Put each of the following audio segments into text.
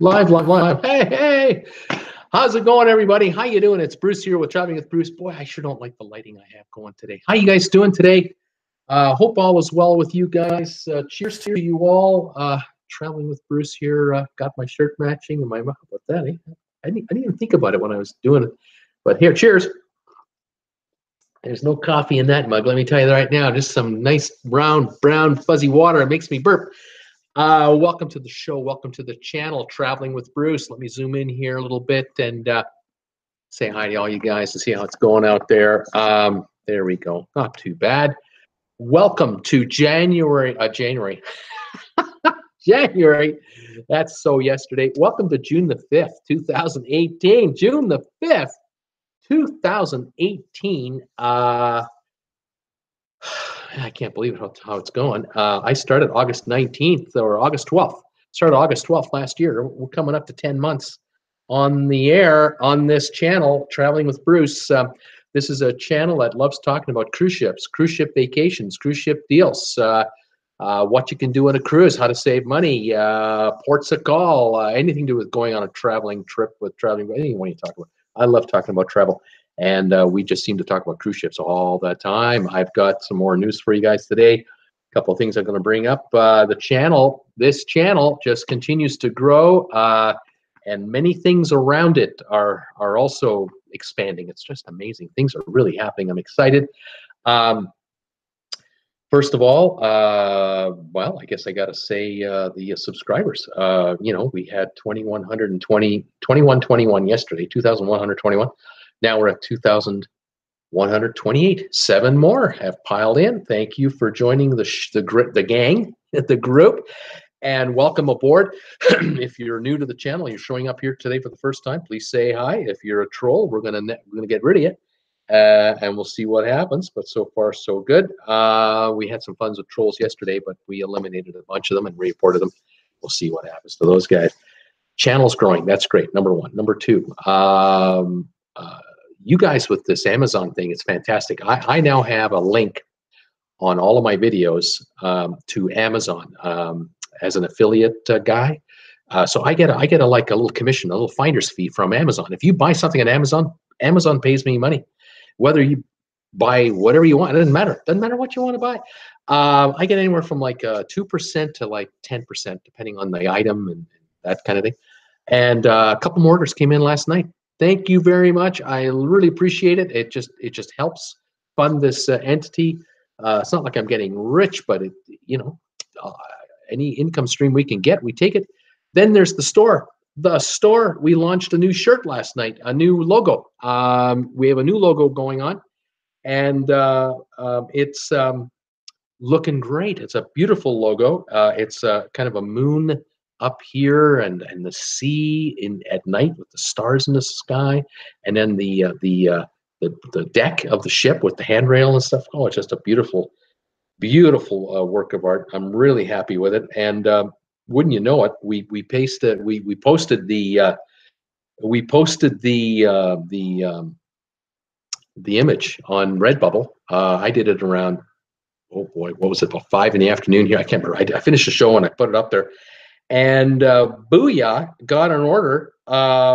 Live, live, live. Hey, hey. How's it going, everybody? How you doing? It's Bruce here with Traveling with Bruce. Boy, I sure don't like the lighting I have going today. How you guys doing today? Hope all is well with you guys. Cheers to you all. Traveling with Bruce here. Got my shirt matching and my mouth. What's that? Eh? I didn't even think about it when I was doing it. But here, cheers. There's no coffee in that mug. Let me tell you right now. Just some nice brown, fuzzy water. It makes me burp. Welcome to the show. Welcome to the channel, Traveling with Bruce. Let me zoom in here a little bit and say hi to all you guys to see how it's going out there. There we go. Not too bad. Welcome to January. January. That's so yesterday. Welcome to June the 5th, 2018. June the 5th, 2018. I can't believe how it's going. I started August 19th or August 12th. Started August 12th last year. We're coming up to 10 months on the air on this channel, Traveling with Bruce. This is a channel that loves talking about cruise ships, cruise ship vacations, cruise ship deals, what you can do on a cruise, how to save money, ports of call, anything to do with going on a traveling trip with traveling, anything you want to talk about. I love talking about travel. And we just seem to talk about cruise ships all the time. I've got some more news for you guys today. A couple of things I'm going to bring up. This channel just continues to grow, and many things around it are also expanding. It's just amazing. Things are really happening. I'm excited. First of all, well, I guess I got to say the subscribers. We had 2121 yesterday, 2,121. Now we're at 2,128. 7 more have piled in. Thank you for joining the gang, the group, and welcome aboard. If you're new to the channel, you're showing up here today for the first time, please say hi. If you're a troll, we're gonna get rid of you, and we'll see what happens. But so far, so good. We had some fun with trolls yesterday, but we eliminated a bunch of them and reported them. We'll see what happens to those guys. Channel's growing. That's great. Number one. Number two. You guys with this Amazon thing, it's fantastic. I now have a link on all of my videos to Amazon as an affiliate guy. So I get a little commission, a little finder's fee from Amazon. If you buy something on Amazon, Amazon pays me money. Whether you buy whatever you want, it doesn't matter. Doesn't matter what you want to buy. I get anywhere from like 2% to like 10%, depending on the item and that kind of thing. And a couple more orders came in last night. Thank you very much. I really appreciate it. It just helps fund this entity. It's not like I'm getting rich, but any income stream we can get, we take it. Then there's the store. The store, we launched a new shirt last night, a new logo. We have a new logo going on, and it's looking great. It's a beautiful logo. It's kind of a moon up here and the sea at night with the stars in the sky, and then the deck of the ship with the handrail and stuff. Oh, it's just a beautiful work of art. I'm really happy with it. And wouldn't you know it, we posted the image on Redbubble. I did it around, oh boy, what was it, about 5 in the afternoon here? I can't remember. I finished the show and I put it up there. And Booyah got an order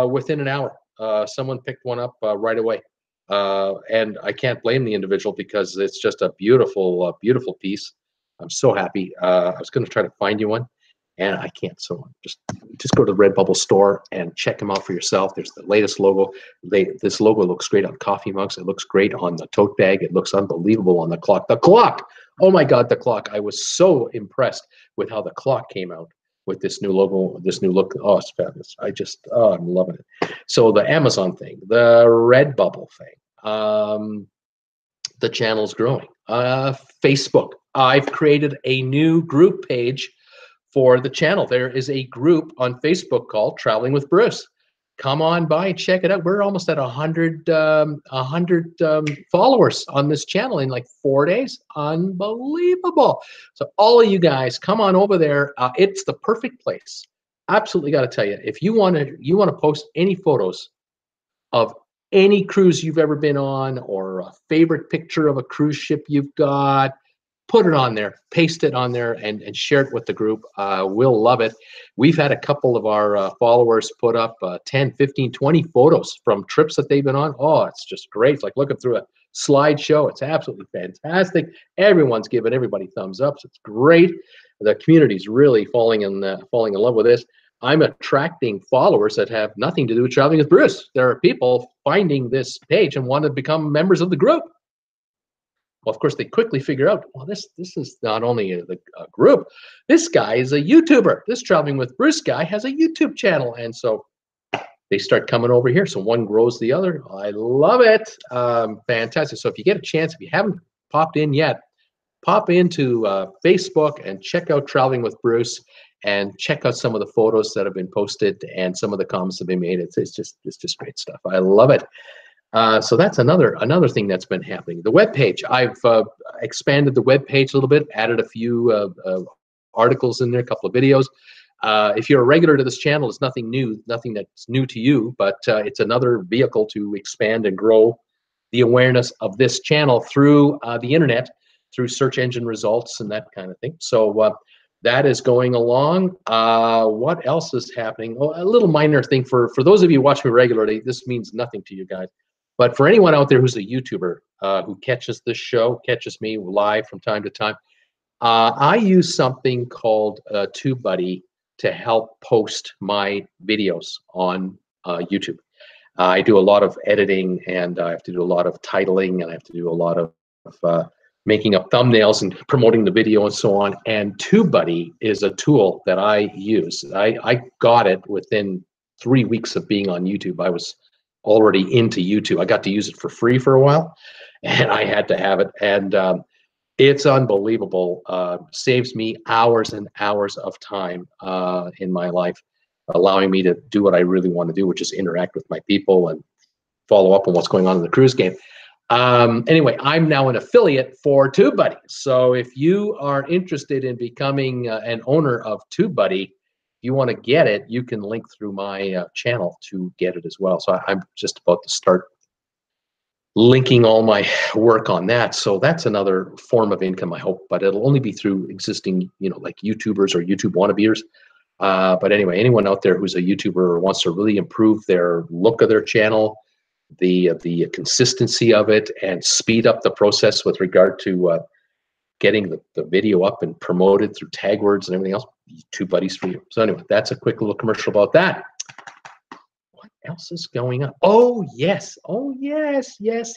within an hour. Someone picked one up right away. And I can't blame the individual because it's just a beautiful piece. I'm so happy. I was going to try to find you one, and I can't. So just go to the Redbubble store and check them out for yourself. There's the latest logo. This logo looks great on coffee mugs. It looks great on the tote bag. It looks unbelievable on the clock. The clock! Oh my God, the clock. I was so impressed with how the clock came out with this new logo, this new look. Oh, it's fabulous. I'm loving it. So the Amazon thing, the Redbubble thing, the channel's growing. Facebook, I've created a new group page for the channel. There is a group on Facebook called Traveling with Bruce. Come on by and check it out. We're almost at 100 followers on this channel in like 4 days. Unbelievable. So all of you guys, come on over there. It's the perfect place. Absolutely got to tell you, if you want to post any photos of any cruise you've ever been on, or a favorite picture of a cruise ship you've got, put it on there, paste it on there, and share it with the group. We'll love it. We've had a couple of our followers put up 10, 15, 20 photos from trips that they've been on. Oh, it's just great. It's like looking through a slideshow. It's absolutely fantastic. Everyone's giving everybody thumbs up. So it's great. The community's really falling in love with this. I'm attracting followers that have nothing to do with Traveling with Bruce. There are people finding this page and want to become members of the group. Well, of course, they quickly figure out, well, this is not only a group. This guy is a YouTuber. This Traveling with Bruce guy has a YouTube channel. And so they start coming over here. So one grows the other. I love it. Fantastic. So if you get a chance, if you haven't popped in yet, pop into Facebook and check out Traveling with Bruce and check out some of the photos that have been posted and some of the comments that have been made. It's just great stuff. I love it. So that's another thing that's been happening. The web page. I've expanded the web page a little bit, added a few articles in there, a couple of videos. If you're a regular to this channel, it's nothing new, nothing that's new to you, but it's another vehicle to expand and grow the awareness of this channel through the internet, through search engine results and that kind of thing. So that is going along. What else is happening? Oh, a little minor thing for those of you who watch me regularly, this means nothing to you guys. But for anyone out there who's a YouTuber who catches this show, catches me live from time to time, I use something called TubeBuddy to help post my videos on YouTube. I do a lot of editing, and I have to do a lot of titling, and I have to do a lot of making up thumbnails and promoting the video and so on. And TubeBuddy is a tool that I use. I got it within 3 weeks of being on YouTube. I was already into YouTube. I got to use it for free for a while, and I had to have it. And it's unbelievable. Saves me hours and hours of time in my life, allowing me to do what I really want to do, which is interact with my people and follow up on what's going on in the cruise game. Anyway, I'm now an affiliate for TubeBuddy. So if you are interested in becoming an owner of TubeBuddy, if you want to get it, you can link through my channel to get it as well. So I'm just about to start linking all my work on that. So that's another form of income, I hope, but it'll only be through existing, like YouTubers or YouTube wannabers. But anyway, anyone out there who's a YouTuber or wants to really improve their look of their channel, the consistency of it, and speed up the process with regard to getting the video up and promoted through tag words and everything else, TubeBuddy's for you. So anyway, that's a quick little commercial about that. What else is going on? Oh yes, yes.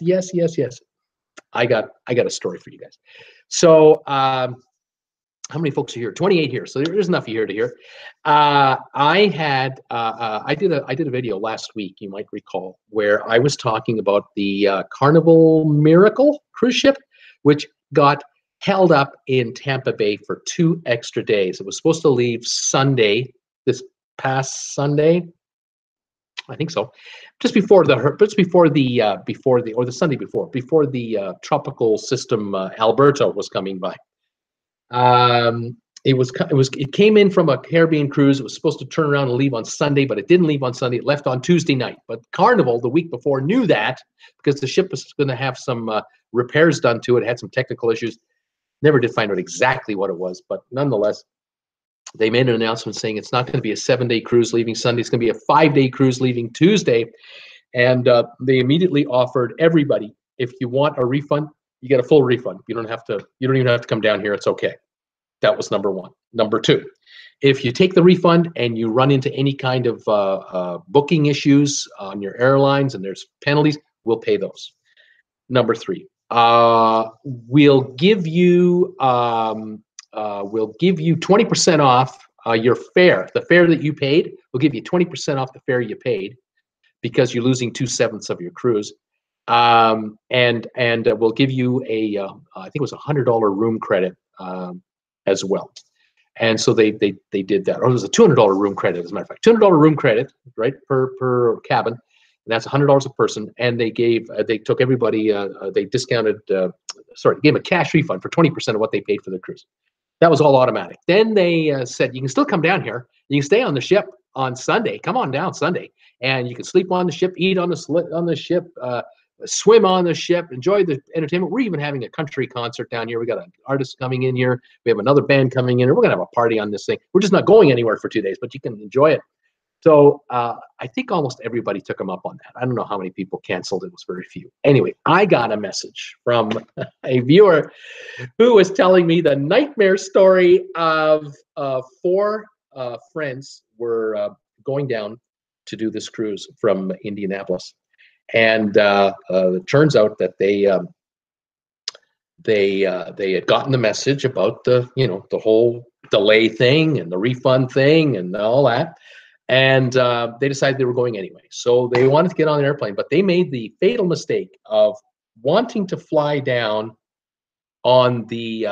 I got a story for you guys. So how many folks are here? 28 here. So there's enough here to hear. I did a video last week, you might recall, where I was talking about the Carnival Miracle cruise ship, which got held up in Tampa Bay for 2 extra days. It was supposed to leave Sunday, this past Sunday, I think so, just before the Sunday before the tropical system Alberto was coming by. It came in from a Caribbean cruise. It was supposed to turn around and leave on Sunday, but it didn't leave on Sunday. It left on Tuesday night. But Carnival, the week before, knew that because the ship was going to have some repairs done to it. It had some technical issues. Never did find out exactly what it was, but nonetheless, they made an announcement saying it's not going to be a 7-day cruise leaving Sunday. It's going to be a 5-day cruise leaving Tuesday. And they immediately offered everybody, if you want a refund, you get a full refund. You don't even have to come down here. It's okay. That was number one. Number two, if you take the refund and you run into any kind of booking issues on your airlines and there's penalties, we'll pay those. Number three, we'll give you 20% off your fare. The fare that you paid, we'll give you 20% off the fare you paid because you're losing 2/7 of your cruise. And we'll give you I think it was $100 room credit as well. And so they did that. Or it was a $200 room credit, as a matter of fact. $200 room credit, right, per cabin. And that's $100 a person. And they took everybody, they discounted, they gave a cash refund for 20% of what they paid for the cruise. That was all automatic. Then they said, you can still come down here. You can stay on the ship on Sunday. Come on down Sunday. And you can sleep on the ship, eat on the ship, swim on the ship, enjoy the entertainment. We're even having a country concert down here. We got an artist coming in here. We have another band coming in, and we're gonna have a party on this thing. We're just not going anywhere for 2 days, but you can enjoy it. So I think almost everybody took them up on that. I don't know how many people canceled. It was very few. Anyway, I got a message from a viewer who was telling me the nightmare story of 4 friends were going down to do this cruise from Indianapolis. And it turns out that they had gotten the message about the whole delay thing and the refund thing and all that, and they decided they were going anyway. So they wanted to get on an airplane, but they made the fatal mistake of wanting to fly down on the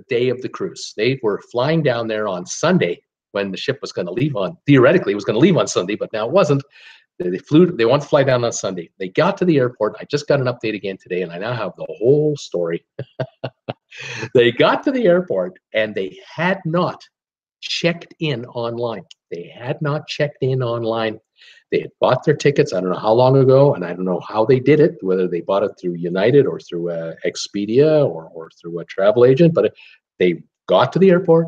day of the cruise. They were flying down there on Sunday when the ship was going to leave on. Theoretically, it was going to leave on Sunday, but now it wasn't. They wanted to fly down on Sunday. They got to the airport. I just got an update again today, and I now have the whole story. They got to the airport, and they had not checked in online. They had not checked in online. They had bought their tickets, I don't know how long ago, and I don't know how they did it, whether they bought it through United or through Expedia or through a travel agent, but they got to the airport.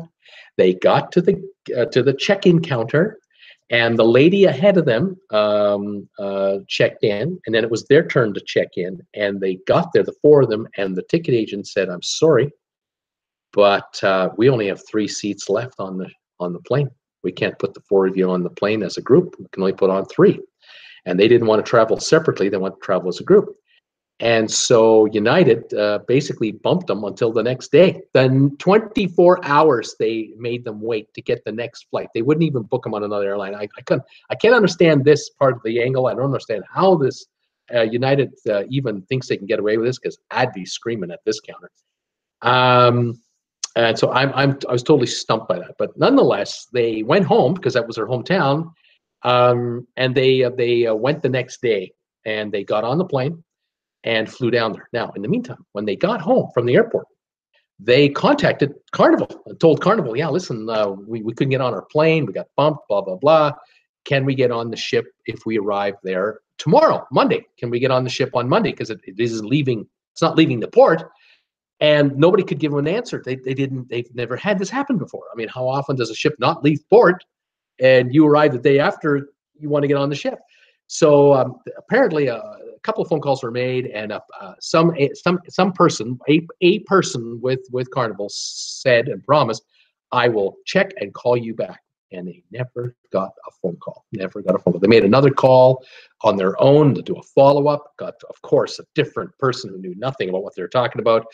They got to the check-in counter, and the lady ahead of them checked in, and then it was their turn to check in. And they got there, the 4 of them, and the ticket agent said, "I'm sorry, but we only have 3 seats left on the plane. We can't put the 4 of you on the plane as a group. We can only put on 3." And they didn't want to travel separately; they wanted to travel as a group. And so United basically bumped them until the next day. Then 24 hours they made them wait to get the next flight. They wouldn't even book them on another airline. I can't understand this part of the angle. I don't understand how this United even thinks they can get away with this, because I'd be screaming at this counter. And so I was totally stumped by that. But nonetheless, they went home because that was their hometown, and they went the next day, and they got on the plane and flew down there. Now, in the meantime, when they got home from the airport, they contacted Carnival and told Carnival, "Yeah, listen, we couldn't get on our plane. We got bumped, blah, blah, blah. Can we get on the ship if we arrive there tomorrow, Monday? Can we get on the ship on Monday? Because it is leaving, it's not leaving the port." And nobody could give them an answer. They've never had this happen before. I mean, how often does a ship not leave port and you arrive the day after you want to get on the ship? So apparently a couple of phone calls were made, and some person, a person with Carnival said and promised, "I will check and call you back." And they never got a phone call. Never got a phone call. They made another call on their own to do a follow-up. Got, of course, a different person who knew nothing about what they were talking about.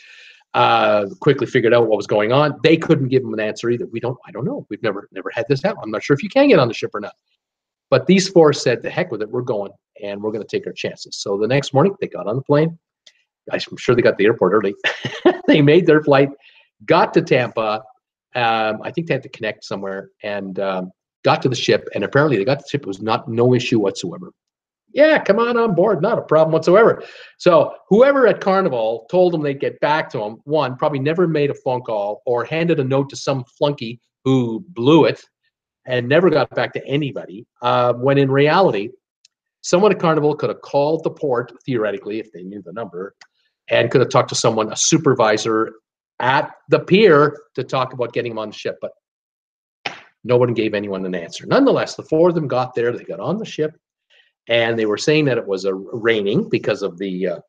Quickly figured out what was going on. They couldn't give them an answer either. I don't know. We've never had this happen. I'm not sure if you can get on the ship or not. But these 4 said, "The heck with it, we're going, and we're going to take our chances." So the next morning, they got on the plane. I'm sure they got to the airport early. They made their flight, got to Tampa. I think they had to connect somewhere, and got to the ship. And apparently, they got to the ship. It was no issue whatsoever. "Yeah, come on board. Not a problem whatsoever." So whoever at Carnival told them they'd get back to them, one, probably never made a phone call or handed a note to some flunky who blew it and never got back to anybody, when in reality, someone at Carnival could have called the port, theoretically, if they knew the number, and could have talked to someone, a supervisor at the pier, to talk about getting them on the ship. But no one gave anyone an answer. Nonetheless, the 4 of them got there. They got on the ship, and they were saying that it was raining because of the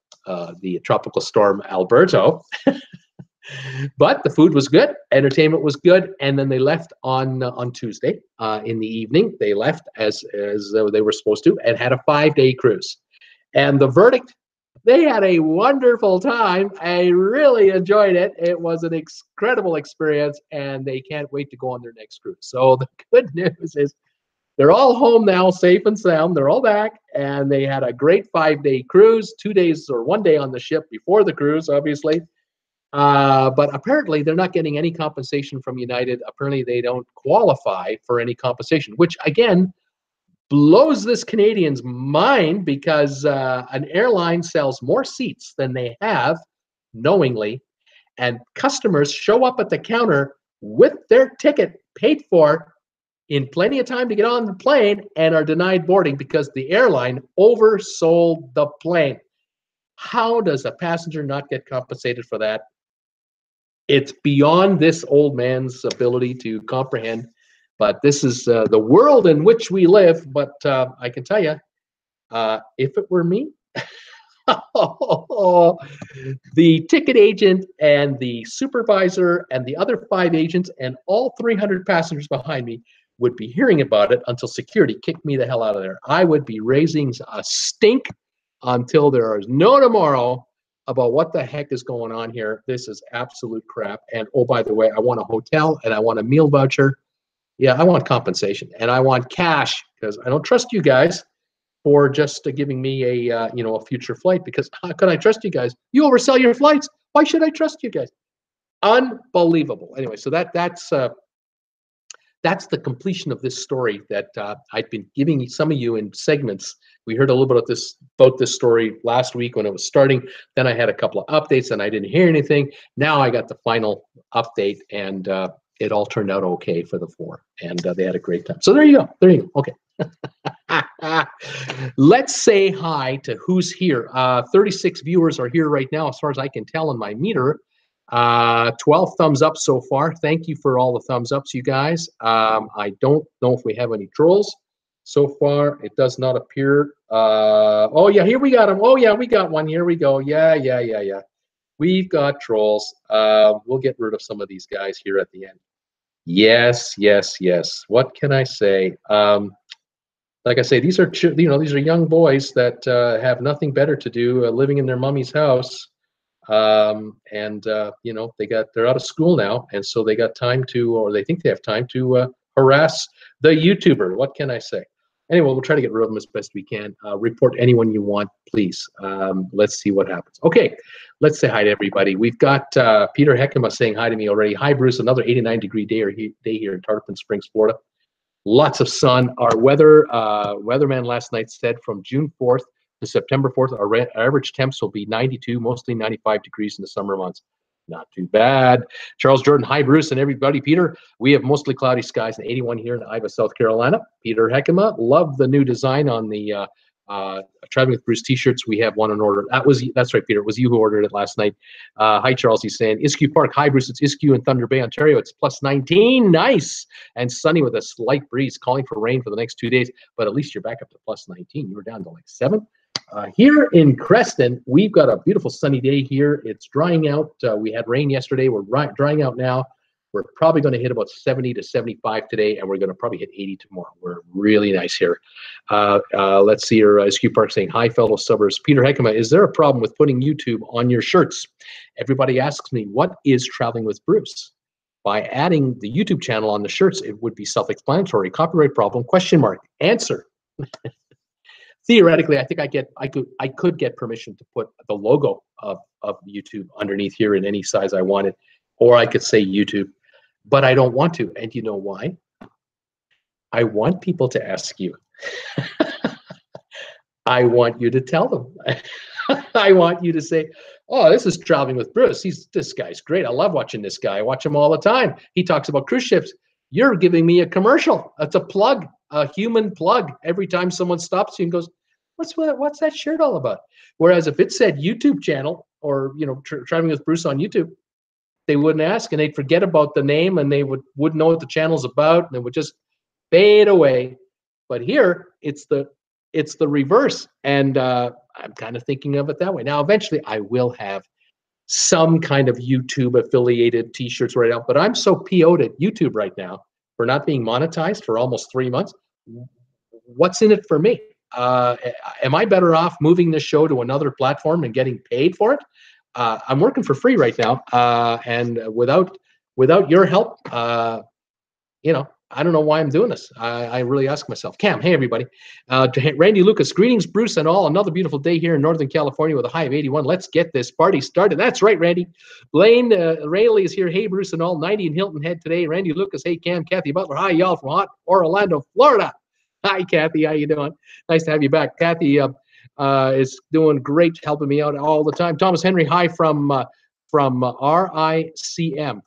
tropical storm Alberto. But the food was good, entertainment was good, and then they left on Tuesday in the evening. They left as they were supposed to, and had a 5-day cruise. And the verdict: they had a wonderful time. I really enjoyed it. It was an incredible experience, and they can't wait to go on their next cruise. So the good news is they're all home now, safe and sound. They're all back, and they had a great 5-day cruise, 2 days or 1 day on the ship before the cruise, obviously. But apparently they're not getting any compensation from United. Apparently they don't qualify for any compensation, which again blows this Canadian's mind, because an airline sells more seats than they have knowingly, and customers show up at the counter with their ticket paid for in plenty of time to get on the plane and are denied boarding because the airline oversold the plane. How does a passenger not get compensated for that? It's beyond this old man's ability to comprehend, but this is the world in which we live. But I can tell you, if it were me, the ticket agent and the supervisor and the other 5 agents and all 300 passengers behind me would be hearing about it until security kicked me the hell out of there. I would be raising a stink until there is no tomorrow about what the heck is going on here. This is absolute crap. And oh, by the way, I want a hotel and I want a meal voucher. Yeah, I want compensation and I want cash because I don't trust you guys for just giving me a a future flight, because how can I trust you guys? You oversell your flights. Why should I trust you guys? Unbelievable. Anyway, so that's the completion of this story that I've been giving some of you in segments. We heard a little bit about this story last week when it was starting. Then I had a couple of updates and I didn't hear anything. Now I got the final update, and it all turned out okay for the 4, and they had a great time. So there you go. There you go. Okay. Let's say hi to who's here. 36 viewers are here right now, as far as I can tell on my meter. 12 thumbs up so far. Thank you for all the thumbs ups, you guys. I don't know if we have any trolls so far. It does not appear. Oh yeah, here we got them. Oh yeah, we got one. Here we go. Yeah. We've got trolls. We'll get rid of some of these guys here at the end. Yes. What can I say? Like I say, these are young boys that have nothing better to do, living in their mommy's house. They're out of school now, and so they got time to, or they think they have time to harass the YouTuber. What can I say? Anyway, we'll try to get rid of them as best we can. Report anyone you want, please. Let's see what happens. Okay, let's say hi to everybody. We've got Peter Heckema saying hi to me already. Hi, Bruce. Another 89-degree day here in Tarpon Springs, Florida. Lots of sun. Our weatherman last night said from June 4th to September 4th, our average temps will be 92, mostly 95 degrees in the summer months. Not too bad. Charles Jordan, hi, Bruce and everybody. Peter, we have mostly cloudy skies and 81 here in Iva, South Carolina. Peter Heckema, love the new design on the Traveling with Bruce t-shirts. We have one on order. That's right, Peter. It was you who ordered it last night. Hi, Charles. He's saying Iskew Park. Hi, Bruce. It's Iskew in Thunder Bay, Ontario. It's plus 19. Nice. And sunny with a slight breeze. Calling for rain for the next 2 days, but at least you're back up to plus 19. You were down to like 7. Here in Creston, we've got a beautiful sunny day here. It's drying out. We had rain yesterday. We're drying out now. We're probably going to hit about 70 to 75 today, and we're going to probably hit 80 tomorrow. We're really nice here. Let's see here. SQ Park saying, hi, fellow subbers. Peter Heckema, is there a problem with putting YouTube on your shirts? Everybody asks me, what is Traveling with Bruce? By adding the YouTube channel on the shirts, it would be self-explanatory. Copyright problem, question mark, answer. Theoretically, I think I could get permission to put the logo of YouTube underneath here in any size I wanted, or I could say YouTube. But I don't want to, and you know why? I want people to ask you. I want you to tell them. I want you to say, oh, this is Traveling with Bruce. This guy's great. I love watching this guy. I watch him all the time. He talks about cruise ships. You're giving me a commercial. It's a plug, a human plug. Every time someone stops you and goes, what's that shirt all about? Whereas if it said YouTube channel or, Traveling with Bruce on YouTube, they wouldn't ask, and they'd forget about the name, and they wouldn't know what the channel's about, and it would just fade away. But here, it's the reverse, and I'm kind of thinking of it that way. Now, eventually, I will have some kind of YouTube-affiliated T-shirts right out, but I'm so PO'd at YouTube right now for not being monetized for almost 3 months. What's in it for me? Am I better off moving this show to another platform and getting paid for it? I'm working for free right now, and without your help, I don't know why I'm doing this. I really ask myself. Cam, hey everybody. To Randy Lucas, greetings, Bruce and all. Another beautiful day here in Northern California with a high of 81. Let's get this party started. That's right, Randy. Blaine Rayleigh is here. Hey, Bruce and all. 90 in Hilton Head today. Randy Lucas, hey Cam, Kathy Butler. Hi, y'all from hot Orlando, Florida. Hi, Kathy. How you doing? Nice to have you back. Kathy is doing great, helping me out all the time. Thomas Henry, hi from RICM.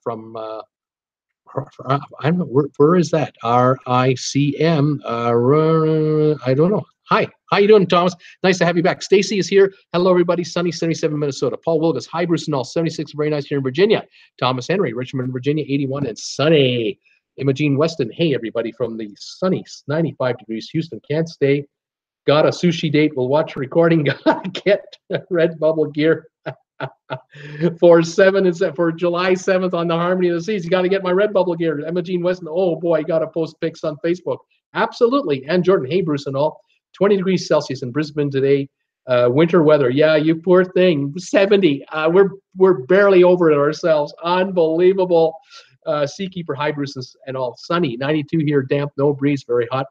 I don't know where is that? RICM. I don't know. Hi, how you doing, Thomas? Nice to have you back. Stacy is here. Hello, everybody. Sunny 77, Minnesota. Paul Wilgus. Hi, Bruce and all. 76, very nice here in Virginia. Thomas Henry, Richmond, Virginia, 81, and sunny. Imogene Weston. Hey, everybody from the sunny 95 degrees. Houston, can't stay. Got a sushi date. We'll watch a recording. Gotta get red bubble gear for July 7th on the Harmony of the Seas. You got to get my red bubble gear. Imogene Weston. Oh boy, got to post pics on Facebook. Absolutely. And Jordan. Hey, Bruce and all. 20 degrees Celsius in Brisbane today. Winter weather. Yeah, you poor thing. 70. We're barely over it ourselves. Unbelievable. Seakeeper, hi, Bruce and all. Sunny. 92 here. Damp. No breeze. Very hot.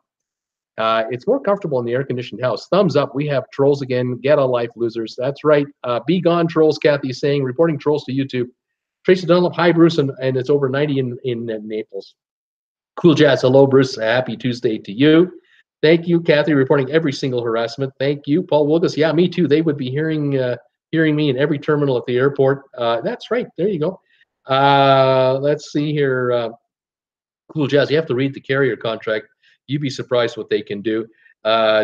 It's more comfortable in the air-conditioned house. Thumbs up. We have trolls again. Get a life, losers. That's right. Be gone, trolls, Kathy is saying. Reporting trolls to YouTube. Tracy Dunlop. Hi, Bruce. And it's over 90 in Naples. Cool Jazz. Hello, Bruce. Happy Tuesday to you. Thank you, Kathy, reporting every single harassment. Thank you. Paul Wilgus. Yeah, me too. They would be hearing me in every terminal at the airport. That's right. There you go. Let's see here. Cool Jazz. You have to read the carrier contract. You'd be surprised what they can do.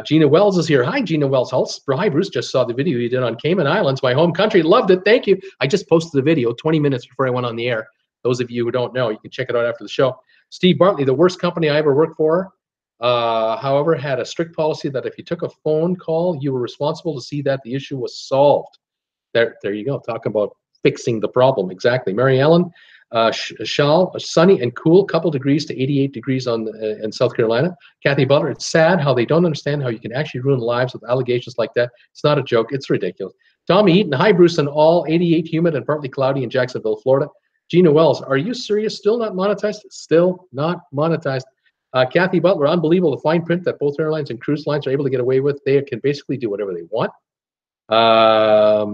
Gina Wells is here. Hi, Gina Wells. Hi, Bruce. Just saw the video you did on Cayman Islands, my home country. Loved it. Thank you. I just posted the video 20 minutes before I went on the air. Those of you who don't know, you can check it out after the show. Steve Bartley, the worst company I ever worked for, however, had a strict policy that if you took a phone call, you were responsible to see that the issue was solved. There you go. Talk about fixing the problem. Exactly. Mary Ellen, Shal, sunny and cool, couple degrees to 88 degrees in South Carolina. Kathy Butler, it's sad how they don't understand how you can actually ruin lives with allegations like that. It's not a joke. It's ridiculous. Tommy Eaton, hi, Bruce and all. 88 humid and partly cloudy in Jacksonville, Florida. Gina Wells, are you serious? Still not monetized? Still not monetized. Kathy Butler, unbelievable. The fine print that both airlines and cruise lines are able to get away with. They can basically do whatever they want.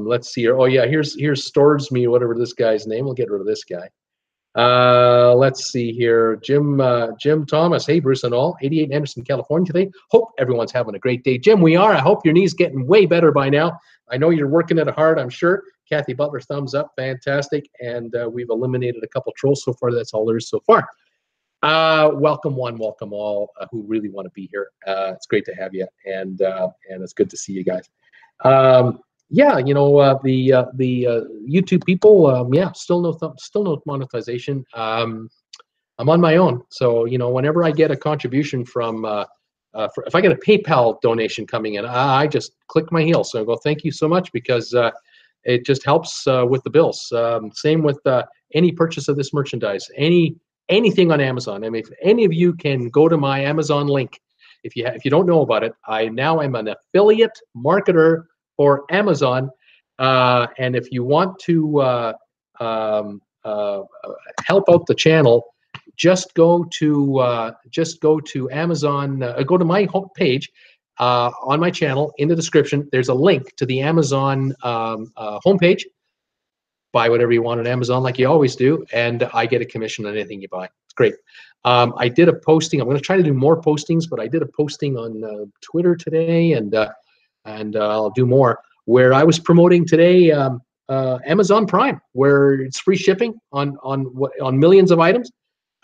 Let's see here. Oh yeah, here's Stores Me, whatever this guy's name. We'll get rid of this guy. Let's see here. Jim Thomas. Hey, Bruce and all. 88 Anderson, California today. Hope everyone's having a great day. Jim, we are. I hope your knee's getting way better by now. I know you're working it hard, I'm sure. Kathy Butler, thumbs up. Fantastic. And we've eliminated a couple trolls so far. That's all there is so far. Welcome one, welcome all who really want to be here. It's great to have you, and it's good to see you guys. Yeah, you know, the YouTube people, yeah, still no monetization. I'm on my own, so you know, whenever I get a contribution from, if I get a PayPal donation coming in, I just click my heels. So I go, thank you so much, because it just helps with the bills. Same with any purchase of this merchandise, anything on Amazon. I mean, if any of you can go to my Amazon link, if you don't know about it, I now am an affiliate marketer for Amazon, and if you want to help out the channel, just go to Amazon. Go to my home page on my channel. In the description, there's a link to the Amazon homepage. Buy whatever you want on Amazon, like you always do, and I get a commission on anything you buy. It's great. I did a posting. I'm going to try to do more postings, but I did a posting on Twitter today, and I'll do more, where I was promoting today Amazon Prime, where it's free shipping on millions of items.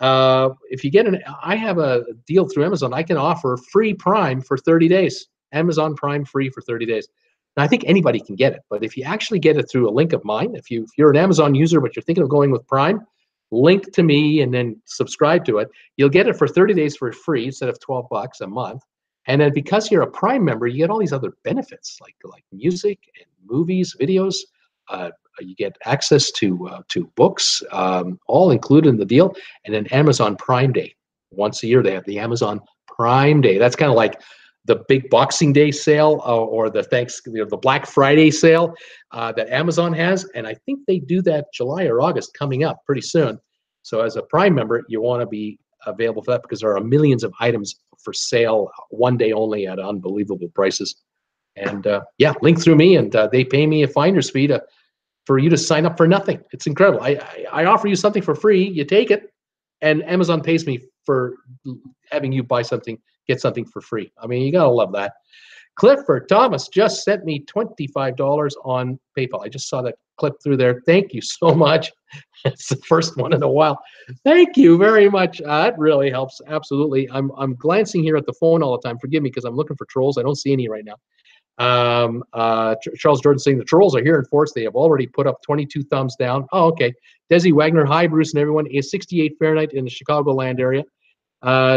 If you get I have a deal through Amazon. I can offer free Prime for 30 days. Amazon Prime free for 30 days. Now, I think anybody can get it, but if you actually get it through a link of mine, if you're an Amazon user but you're thinking of going with Prime, link to me and then subscribe to it. You'll get it for 30 days for free instead of $12 a month. And then because you're a Prime member, you get all these other benefits like music and movies, videos. You get access to books, all included in the deal. And then Amazon Prime Day. Once a year, they have the Amazon Prime Day. That's kind of like the big Boxing Day sale or the Black Friday sale that Amazon has. And I think they do that July or August coming up pretty soon. So as a Prime member, you want to be available for that, because there are millions of items for sale one day only at unbelievable prices. And yeah, link through me, and they pay me a finder's fee for you to sign up for nothing. It's incredible. I offer you something for free, you take it, and Amazon pays me for having you buy something, get something for free. I mean, you gotta love that. Clifford Thomas just sent me $25 on PayPal. I just saw that clip through there. Thank you so much. It's the first one in a while. Thank you very much. That really helps. Absolutely. I'm glancing here at the phone all the time. Forgive me because I'm looking for trolls. I don't see any right now. Charles Jordan saying the trolls are here in force. They have already put up 22 thumbs down. Oh, okay. Desi Wagner, hi, Bruce and everyone. Is 68 Fahrenheit in the Chicagoland area.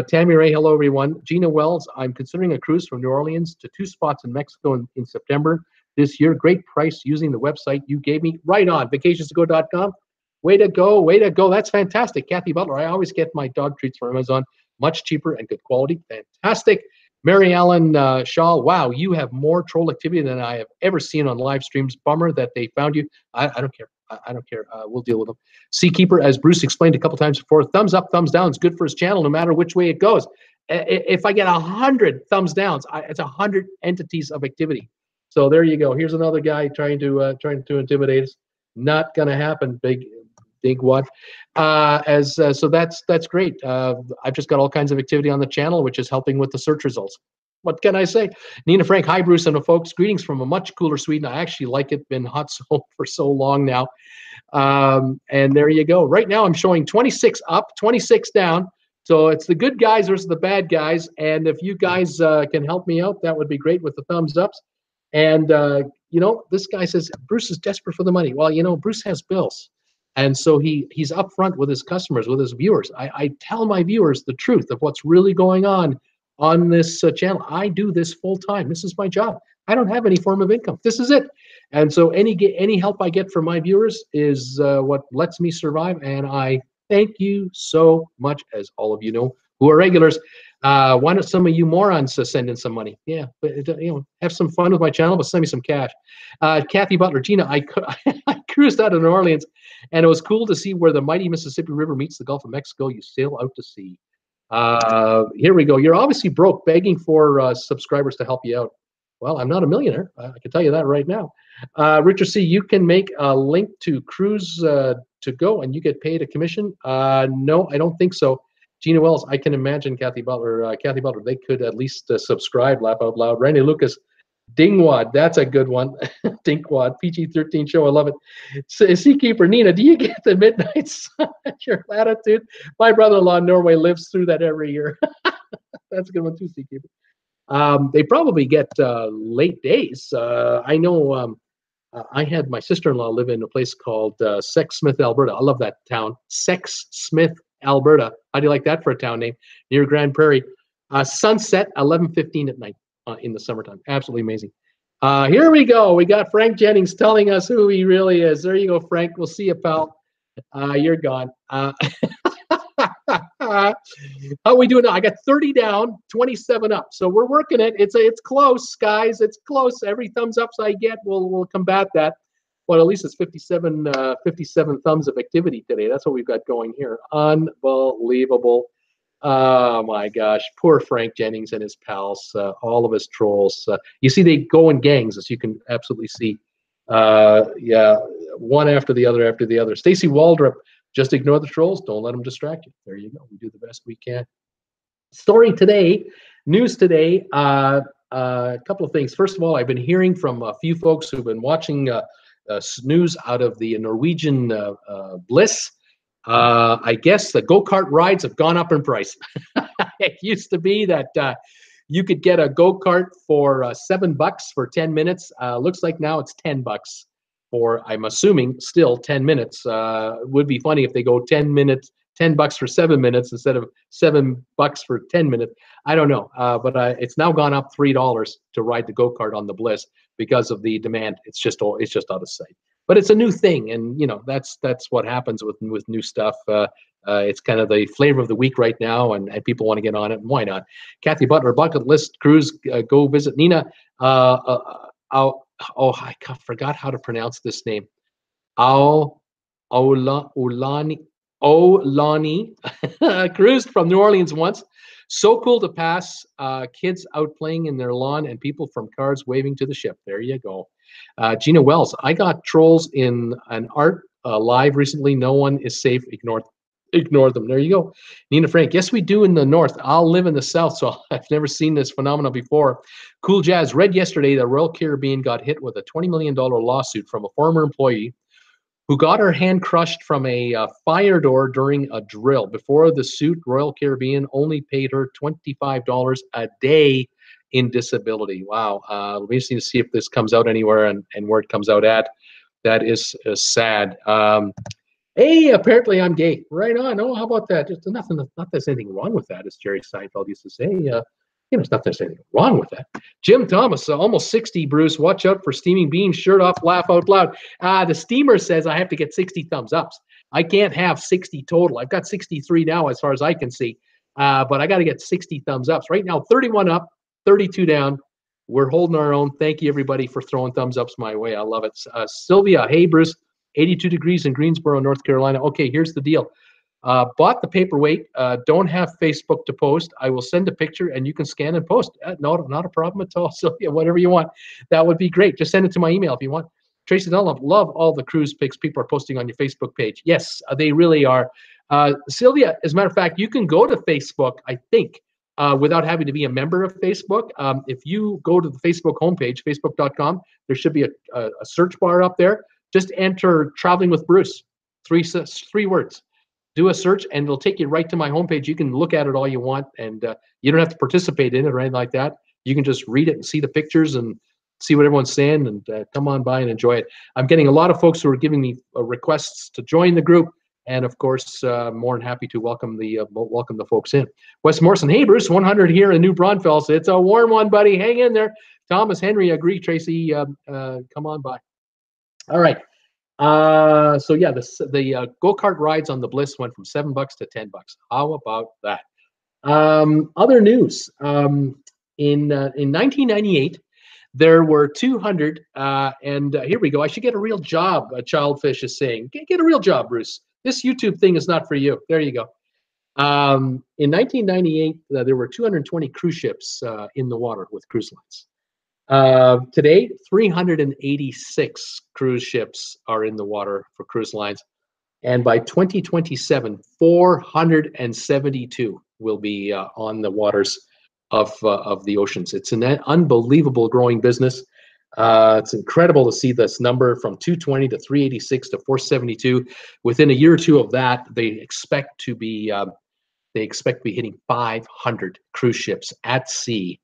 Tammy Ray, hello, everyone. Gina Wells, I'm considering a cruise from New Orleans to 2 spots in Mexico in September this year. Great price using the website you gave me. Right on, vacationstogo.com. Way to go, way to go. That's fantastic. Kathy Butler, I always get my dog treats from Amazon. Much cheaper and good quality. Fantastic. Mary Ellen Shaw, wow, you have more troll activity than I have ever seen on live streams. Bummer that they found you. I don't care. I don't care. We'll deal with them. Seakeeper, as Bruce explained a couple times before, thumbs up, thumbs down is good for his channel, no matter which way it goes. If I get 100 thumbs downs, it's 100 entities of activity. So there you go. Here's another guy trying to intimidate us. Not gonna happen. Big what? So that's great. I've just got all kinds of activity on the channel, which is helping with the search results. What can I say? Nina Frank, hi, Bruce and the folks. Greetings from a much cooler Sweden. I actually like it. Been hot for so long now. And there you go. Right now I'm showing 26 up, 26 down. So it's the good guys versus the bad guys. And if you guys can help me out, that would be great with the thumbs ups. And, this guy says, Bruce is desperate for the money. Well, Bruce has bills. And so he's upfront with his customers, with his viewers. I tell my viewers the truth of what's really going on this channel. I do this full time. This is my job. I don't have any form of income. This is it. And so any help I get from my viewers is what lets me survive. And I thank you so much, as all of you know who are regulars. Why don't some of you morons send in some money? Yeah, but have some fun with my channel, but send me some cash. Kathy Butler, Gina, I cruised out of New Orleans, and it was cool to see where the mighty Mississippi River meets the Gulf of Mexico. You sail out to sea. Here we go. You're obviously broke, begging for subscribers to help you out. Well, I'm not a millionaire. I can tell you that right now. Richard C., you can make a link to Cruise to Go, and you get paid a commission. No, I don't think so. Gina Wells, I can imagine Kathy Butler. They could at least subscribe. Laugh out loud. Randy Lucas, Dingwad, that's a good one. Dinkwad, PG-13 show, I love it. Seakeeper Nina, do you get the midnight sun at your latitude? My brother-in-law in Norway lives through that every year. That's a good one too, Seakeeper. They probably get late days. I know I had my sister-in-law live in a place called Sexsmith, Alberta. I love that town. Sexsmith, Alberta. How do you like that for a town name? Near Grand Prairie. Sunset, 11:15 at night in the summertime. Absolutely amazing. Here we go. We got Frank Jennings telling us who he really is. There you go, Frank. We'll see you, pal. You're gone. How we doing now? I got 30 down, 27 up. So we're working it. It's close, guys. It's close. Every thumbs ups I get will combat that. Well, at least it's 57 thumbs of activity today. That's what we've got going here. Unbelievable. Oh my gosh, poor Frank Jennings and his pals, all of his trolls. You see, they go in gangs, as you can absolutely see. Yeah, one after the other. Stacy Waldrop, just ignore the trolls. Don't let them distract you. There you go. We do the best we can. Story today, news today. A couple of things. First of all, I've been hearing from a few folks who've been watching news out of the Norwegian Bliss. I guess the go-kart rides have gone up in price. It used to be that you could get a go-kart for $7 for 10 minutes. Looks like now it's $10 for, I'm assuming, still 10 minutes. Would be funny if they go 10 minutes, $10 for 7 minutes instead of $7 for 10 minutes. I don't know, but it's now gone up $3 to ride the go-kart on the Bliss because of the demand. It's just out of sight. But it's a new thing, and that's what happens with new stuff. It's kind of the flavor of the week right now, and people want to get on it. And why not? Kathy Butler, bucket list cruise. Go visit Nina. I forgot how to pronounce this name. Olani cruised from New Orleans once. So cool to pass. Kids out playing in their lawn and people from cars waving to the ship. There you go. Gina Wells, I got trolls in an art live recently. No one is safe. Ignore Ignore them. There you go. Nina Frank. Yes, we do in the north. I'll live in the south, so I've never seen this phenomenon before. Cool Jazz. Read yesterday that Royal Caribbean got hit with a $20 million lawsuit from a former employee who got her hand crushed from a fire door during a drill. Before the suit, Royal Caribbean only paid her $25 a day in disability. Wow. It'll be interesting to see if this comes out anywhere and where it comes out at. That is sad. Hey, apparently I'm gay. Right on. Oh, how about that? Just nothing. Not there's anything wrong with that, as Jerry Seinfeld used to say. There's not there's anything wrong with that. Jim Thomas, almost 60. Bruce, watch out for steaming beans. Shirt off, laugh out loud. The steamer says I have to get 60 thumbs ups. I can't have 60 total. I've got 63 now, as far as I can see. But I got to get 60 thumbs ups right now. 31 up, 32 down. We're holding our own. Thank you, everybody, for throwing thumbs ups my way. I love it. Sylvia, hey, Bruce. 82 degrees in Greensboro, North Carolina. Okay, here's the deal. Bought the paperweight. Don't have Facebook to post. I will send a picture and you can scan and post. No, not a problem at all. Sylvia, whatever you want. That would be great. Just send it to my email if you want. Tracy Dunlop, love all the cruise pics people are posting on your Facebook page. Yes, they really are. Sylvia, as a matter of fact, you can go to Facebook, I think, without having to be a member of Facebook. If you go to the Facebook homepage, facebook.com, there should be a search bar up there. Just enter Traveling with Bruce, three words. Do a search, and it'll take you right to my homepage. You can look at it all you want, and you don't have to participate in it or anything like that. You can just read it and see the pictures and see what everyone's saying, and come on by and enjoy it. I'm getting a lot of folks who are giving me requests to join the group, and of course, more than happy to welcome the folks in. Wes Morrison, hey Bruce, 100 here in New Braunfels. It's a warm one, buddy. Hang in there. Thomas Henry, agree. Tracy, come on by. All right. So yeah, the go-kart rides on the Bliss went from $7 to $10. How about that? Other news. In 1998, there were 200, and here we go. I should get a real job, Childfish is saying. Get a real job, Bruce. This YouTube thing is not for you. There you go. In 1998, there were 220 cruise ships in the water with cruise lines. Today, 386 cruise ships are in the water for cruise lines. And by 2027, 472 will be on the waters of the oceans. It's an unbelievable growing business. It's incredible to see this number from 220 to 386 to 472. Within a year or two of that, they expect to be hitting 500 cruise ships at sea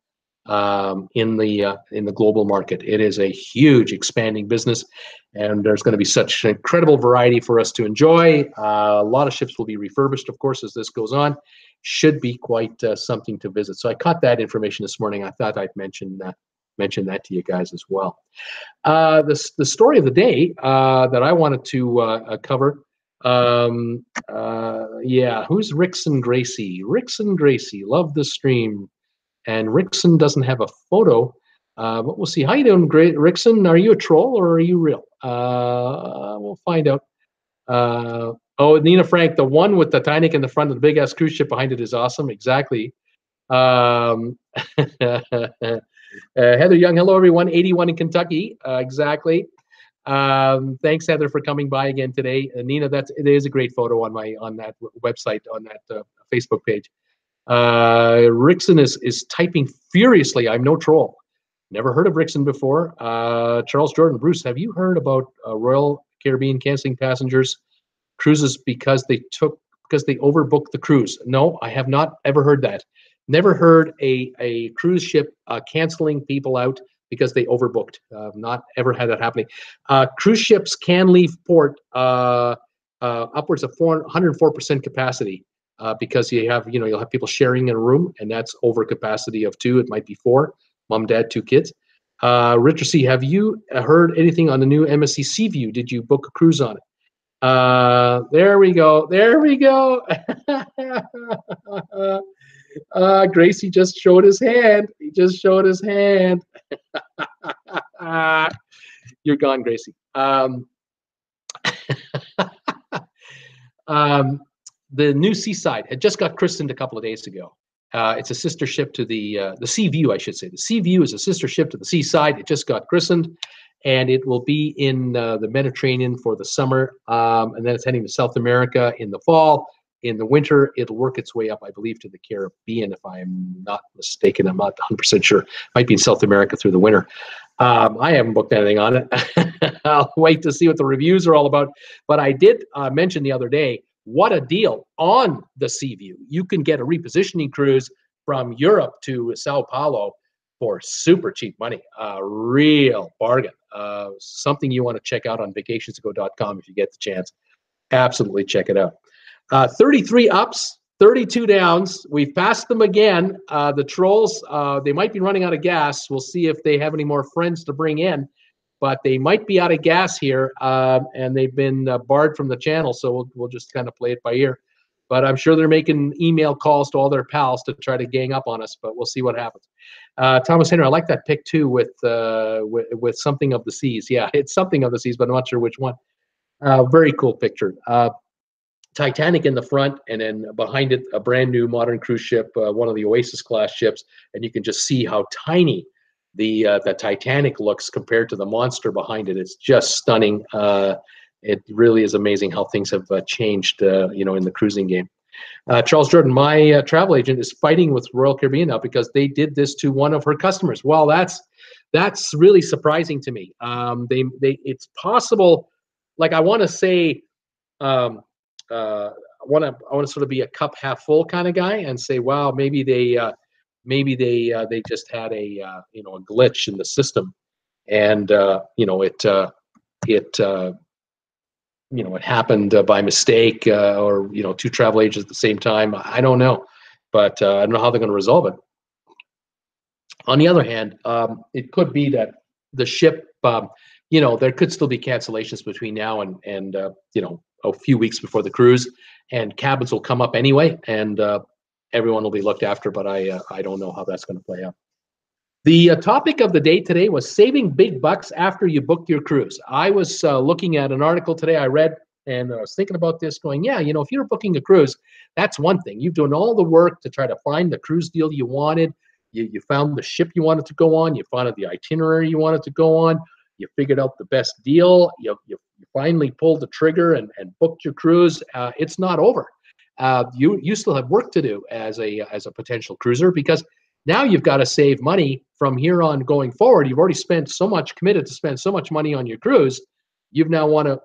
in the global market. It is a huge expanding business, and there's going to be such incredible variety for us to enjoy. A lot of ships will be refurbished, of course, as this goes on. Should be quite something to visit. So I caught that information this morning. I thought I'd mention that to you guys as well. The story of the day that I wanted to cover. Yeah, who's Rickson Gracie? Rickson Gracie, love the stream. And Rickson doesn't have a photo, but we'll see. How you doing, Rickson? Are you a troll or are you real? We'll find out. Oh, Nina Frank, the one with the Titanic in the front of the big-ass cruise ship behind it is awesome. Exactly. Heather Young, hello, everyone. 81 in Kentucky. Exactly. Thanks, Heather, for coming by again today. Nina, it is a great photo on that website, on that Facebook page. Rickson is typing furiously. I'm no troll. Never heard of Rickson before. Charles Jordan, Bruce, have you heard about Royal Caribbean canceling passengers cruises because they overbooked the cruise? No, I have not ever heard that. Never heard a cruise ship canceling people out because they overbooked. Not ever had that happening. Cruise ships can leave port upwards of 104% capacity. Because you'll have people sharing in a room, and that's over capacity of 2. It might be 4, mom, dad, 2 kids. Richard C., have you heard anything on the new MSC Seaview? Did you book a cruise on it? There we go. There we go. Gracie just showed his hand. He just showed his hand. You're gone, Gracie. The new Seaside had just got christened a couple of days ago. It's a sister ship to the Seaview, I should say. The Seaview is a sister ship to the Seaside. It just got christened, and it will be in the Mediterranean for the summer, and then it's heading to South America in the fall. in the winter, it'll work its way up, I believe, to the Caribbean, if I'm not mistaken. I'm not 100% sure. Might be in South America through the winter. I haven't booked anything on it. I'll wait to see what the reviews are all about. But I did mention the other day, what a deal on the Seaview. You can get a repositioning cruise from Europe to Sao Paulo for super cheap money. Real bargain. Something you want to check out on vacationstogo.com if you get the chance. Absolutely check it out. 33 ups, 32 downs. We've passed them again. The trolls, they might be running out of gas. We'll see if they have any more friends to bring in, but they might be out of gas here, and they've been barred from the channel, so we'll just kind of play it by ear. But I'm sure they're making email calls to all their pals to try to gang up on us, but we'll see what happens. Thomas Henry, I like that pick too with Something of the Seas. Yeah, it's Something of the Seas, but I'm not sure which one. Very cool picture. Titanic in the front, and then behind it, a brand new modern cruise ship, one of the Oasis class ships, and you can just see how tiny the Titanic looks compared to the monster behind it. It's just stunning. It really is amazing how things have changed, in the cruising game. Charles Jordan, my travel agent, is fighting with Royal Caribbean now because they did this to one of her customers. Well, that's really surprising to me. It's possible. Like, I want to say. I want to sort of be a cup half full kind of guy and say, wow, maybe they just had a glitch in the system, and it happened by mistake, or two travel agents at the same time. I don't know, but I don't know how they're going to resolve it. On the other hand, it could be that the ship, there could still be cancellations between now and a few weeks before the cruise, and cabins will come up anyway, and everyone will be looked after, but I don't know how that's going to play out. The topic of the day today was saving big bucks after you book your cruise. I was looking at an article today I read, and I was thinking about this, going, yeah, if you're booking a cruise, that's one thing. You've done all the work to try to find the cruise deal you wanted. You found the ship you wanted to go on. You found the itinerary you wanted to go on. You figured out the best deal. You finally pulled the trigger and booked your cruise. It's not over. You still have work to do as a potential cruiser, because now you've got to save money from here on going forward. You've already committed to spend so much money on your cruise. You now want to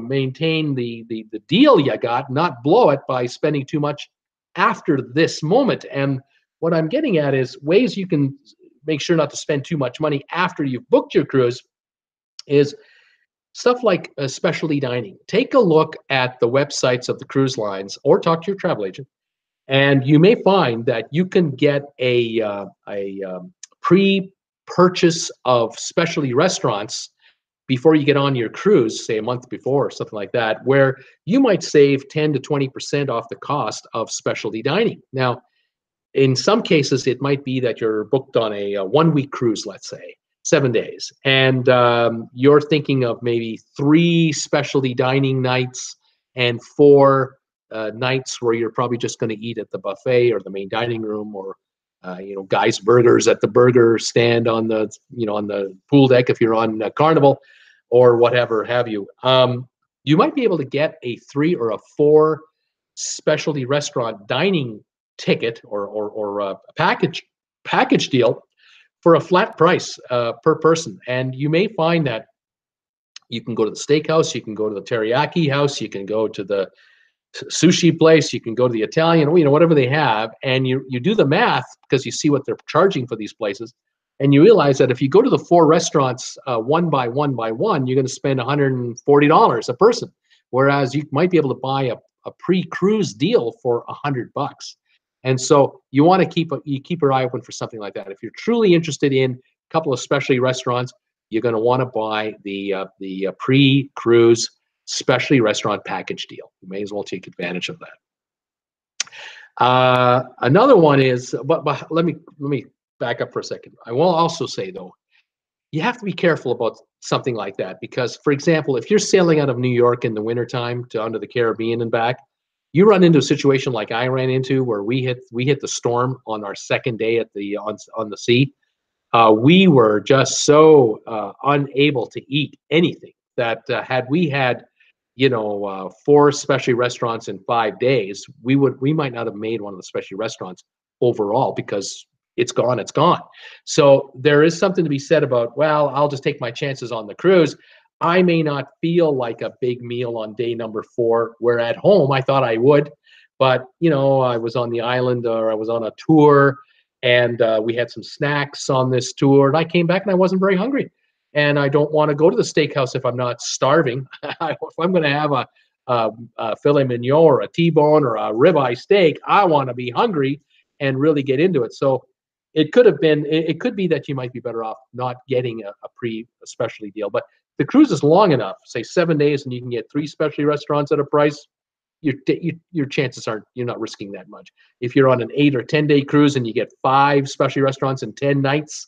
maintain the deal you got, not blow it by spending too much after this moment. And what I'm getting at is ways you can make sure not to spend too much money after you've booked your cruise is stuff like specialty dining. Take a look at the websites of the cruise lines, or talk to your travel agent, and you may find that you can get a pre-purchase of specialty restaurants before you get on your cruise, say a month before or something like that, where you might save 10 to 20% off the cost of specialty dining. Now, in some cases, it might be that you're booked on a 1-week cruise, let's say, 7 days, and you're thinking of maybe 3 specialty dining nights and 4 nights where you're probably just going to eat at the buffet or the main dining room, or Guy's Burgers at the burger stand on the pool deck if you're on Carnival, or whatever have you. You might be able to get a 3 or a 4 specialty restaurant dining ticket or a package deal for a flat price per person. And you may find that you can go to the steakhouse, you can go to the teriyaki house, you can go to the sushi place, you can go to the Italian, whatever they have, and you do the math because you see what they're charging for these places, and you realize that if you go to the 4 restaurants one by one, you're going to spend $140 a person, whereas you might be able to buy a pre-cruise deal for $100. And so you want to keep your eye open for something like that. If you're truly interested in a couple of specialty restaurants, you're going to want to buy the pre-cruise specialty restaurant package deal. You may as well take advantage of that. Another one is, but let me back up for a second. I will also say, though, you have to be careful about something like that, because, for example, if you're sailing out of New York in the wintertime to onto the Caribbean and back, you run into a situation like I ran into, where we hit the storm on our second day on the sea. We were just so unable to eat anything that had we had 4 specialty restaurants in 5 days, we might not have made one of the specialty restaurants overall, because it's gone, it's gone. So there is something to be said about, well, I'll just take my chances on the cruise. I may not feel like a big meal on day number 4, where at home I thought I would, but I was on the island, or I was on a tour, and we had some snacks on this tour, and I came back and I wasn't very hungry. And I don't want to go to the steakhouse if I'm not starving. If I'm going to have a filet mignon or a T-bone or a ribeye steak, I want to be hungry and really get into it. So it could be that you might be better off not getting a specialty deal. But the cruise is long enough, say 7 days, and you can get 3 specialty restaurants at a price. Your chances aren't, you're not risking that much. If you're on an 8 or 10 day cruise and you get 5 specialty restaurants in 10 nights,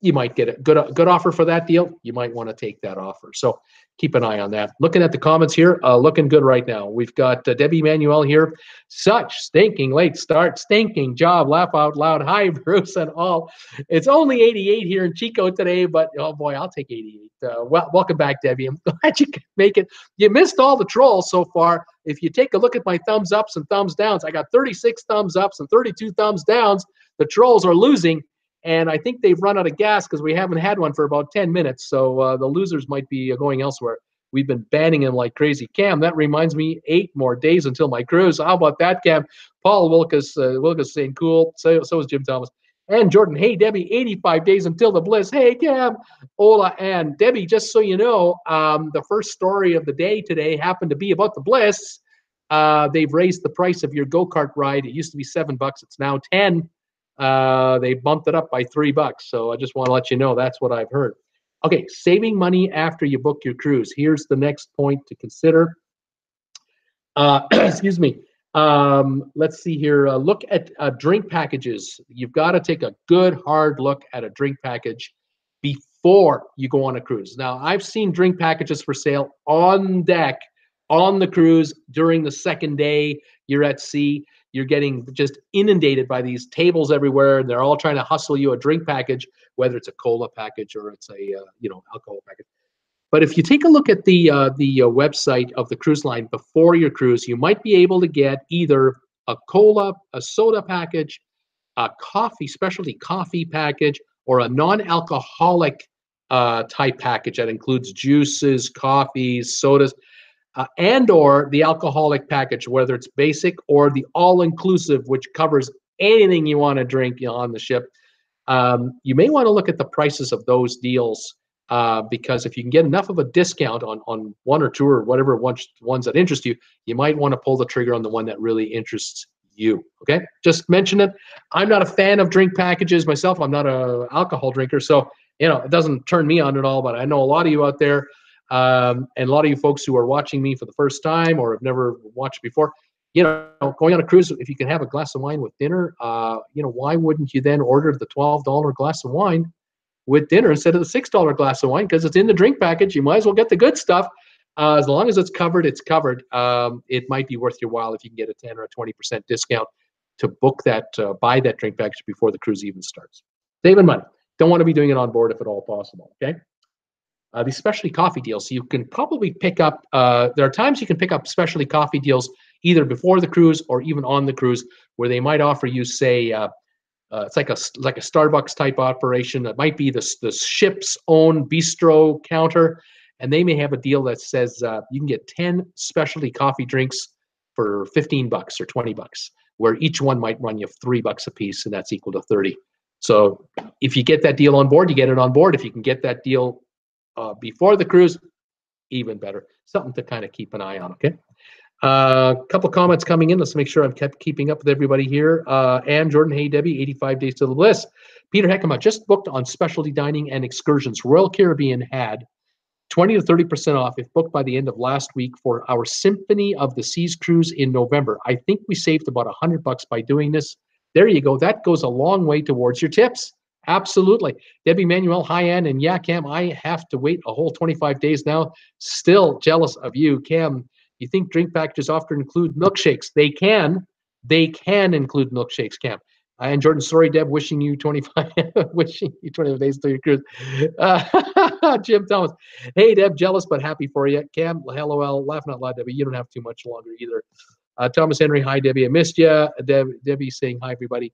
you might get a good offer for that deal. You might want to take that offer. So keep an eye on that. Looking at the comments here, looking good right now. We've got Debbie Manuel here. Such stinking late start, stinking job, laugh out loud. Hi, Bruce and all. It's only 88 here in Chico today, but oh boy, I'll take 88. Welcome back, Debbie. I'm glad you could make it. You missed all the trolls so far. If you take a look at my thumbs ups and thumbs downs, I got 36 thumbs ups and 32 thumbs downs. The trolls are losing. And I think they've run out of gas, because we haven't had one for about 10 minutes. So the losers might be going elsewhere. We've been banning them like crazy. Cam, that reminds me, 8 more days until my cruise. How about that, Cam? Paul Wilkes saying cool. So is Jim Thomas. And Jordan, hey, Debbie, 85 days until the bliss. Hey, Cam, Ola, and Debbie, just so you know, the first story of the day today happened to be about the bliss. They've raised the price of your go-kart ride. It used to be $7. It's now 10. They bumped it up by $3. So I just want to let you know that's what I've heard. Okay, saving money after you book your cruise. Here's the next point to consider. Excuse me. Let's see here. Look at drink packages. You've got to take a good hard look at a drink package before you go on a cruise. Now, I've seen drink packages for sale on deck on the cruise during the second day you're at sea. You're getting just inundated by these tables everywhere, and they're all trying to hustle you a drink package, whether it's a cola package or it's a alcohol package. But if you take a look at the website of the cruise line before your cruise, you might be able to get either a cola, a soda package, a specialty coffee package, or a non-alcoholic type package that includes juices, coffees, sodas. And or the alcoholic package, whether it's basic or the all-inclusive, which covers anything you want to drink on the ship. You may want to look at the prices of those deals, because if you can get enough of a discount on 1 or 2 or whatever ones that interest you, you might want to pull the trigger on the one that really interests you. Okay, just mention it. I'm not a fan of drink packages myself. I'm not an alcohol drinker, so it doesn't turn me on at all. But I know a lot of you out there. And a lot of you folks who are watching me for the first time or have never watched before, going on a cruise, if you can have a glass of wine with dinner, why wouldn't you then order the $12 glass of wine with dinner instead of the $6 glass of wine? Because it's in the drink package. You might as well get the good stuff. As long as it's covered, it's covered. It might be worth your while if you can get a 10 or a 20% discount to book that, buy that drink package before the cruise even starts. Saving money. Don't want to be doing it on board if at all possible, okay? These specialty coffee deals, you can probably pick up, there are times you can pick up specialty coffee deals either before the cruise or even on the cruise, where they might offer you, say, it's like a Starbucks type operation. It might be the ship's own bistro counter, and they may have a deal that says you can get 10 specialty coffee drinks for $15 or $20, where each one might run you $3 a piece, and that's equal to 30. So if you get that deal on board, you get it on board. If you can get that deal before the cruise, even better. Something to kind of keep an eye on, okay? A couple comments coming in. Let's make sure I'm keeping up with everybody here. Ann, Jordan, hey, Debbie, 85 days to the bliss. Peter Heckema just booked on specialty dining and excursions. Royal Caribbean had 20 to 30% off if booked by the end of last week for our Symphony of the Seas cruise in November. I think we saved about $100 by doing this. There you go. That goes a long way towards your tips. Absolutely. Debbie Manuel, hi, Ann, and yeah, Cam, I have to wait a whole 25 days now. Still jealous of you. Cam, you think drink packages often include milkshakes? They can include milkshakes, Cam. And Jordan, sorry, Deb, wishing you 25, wishing you 25 days to your cruise. Jim Thomas, hey, Deb, jealous but happy for you. Cam, LOL, laughing out loud, Debbie. You don't have too much longer either. Thomas Henry, hi, Debbie, I missed you. Debbie saying hi, everybody.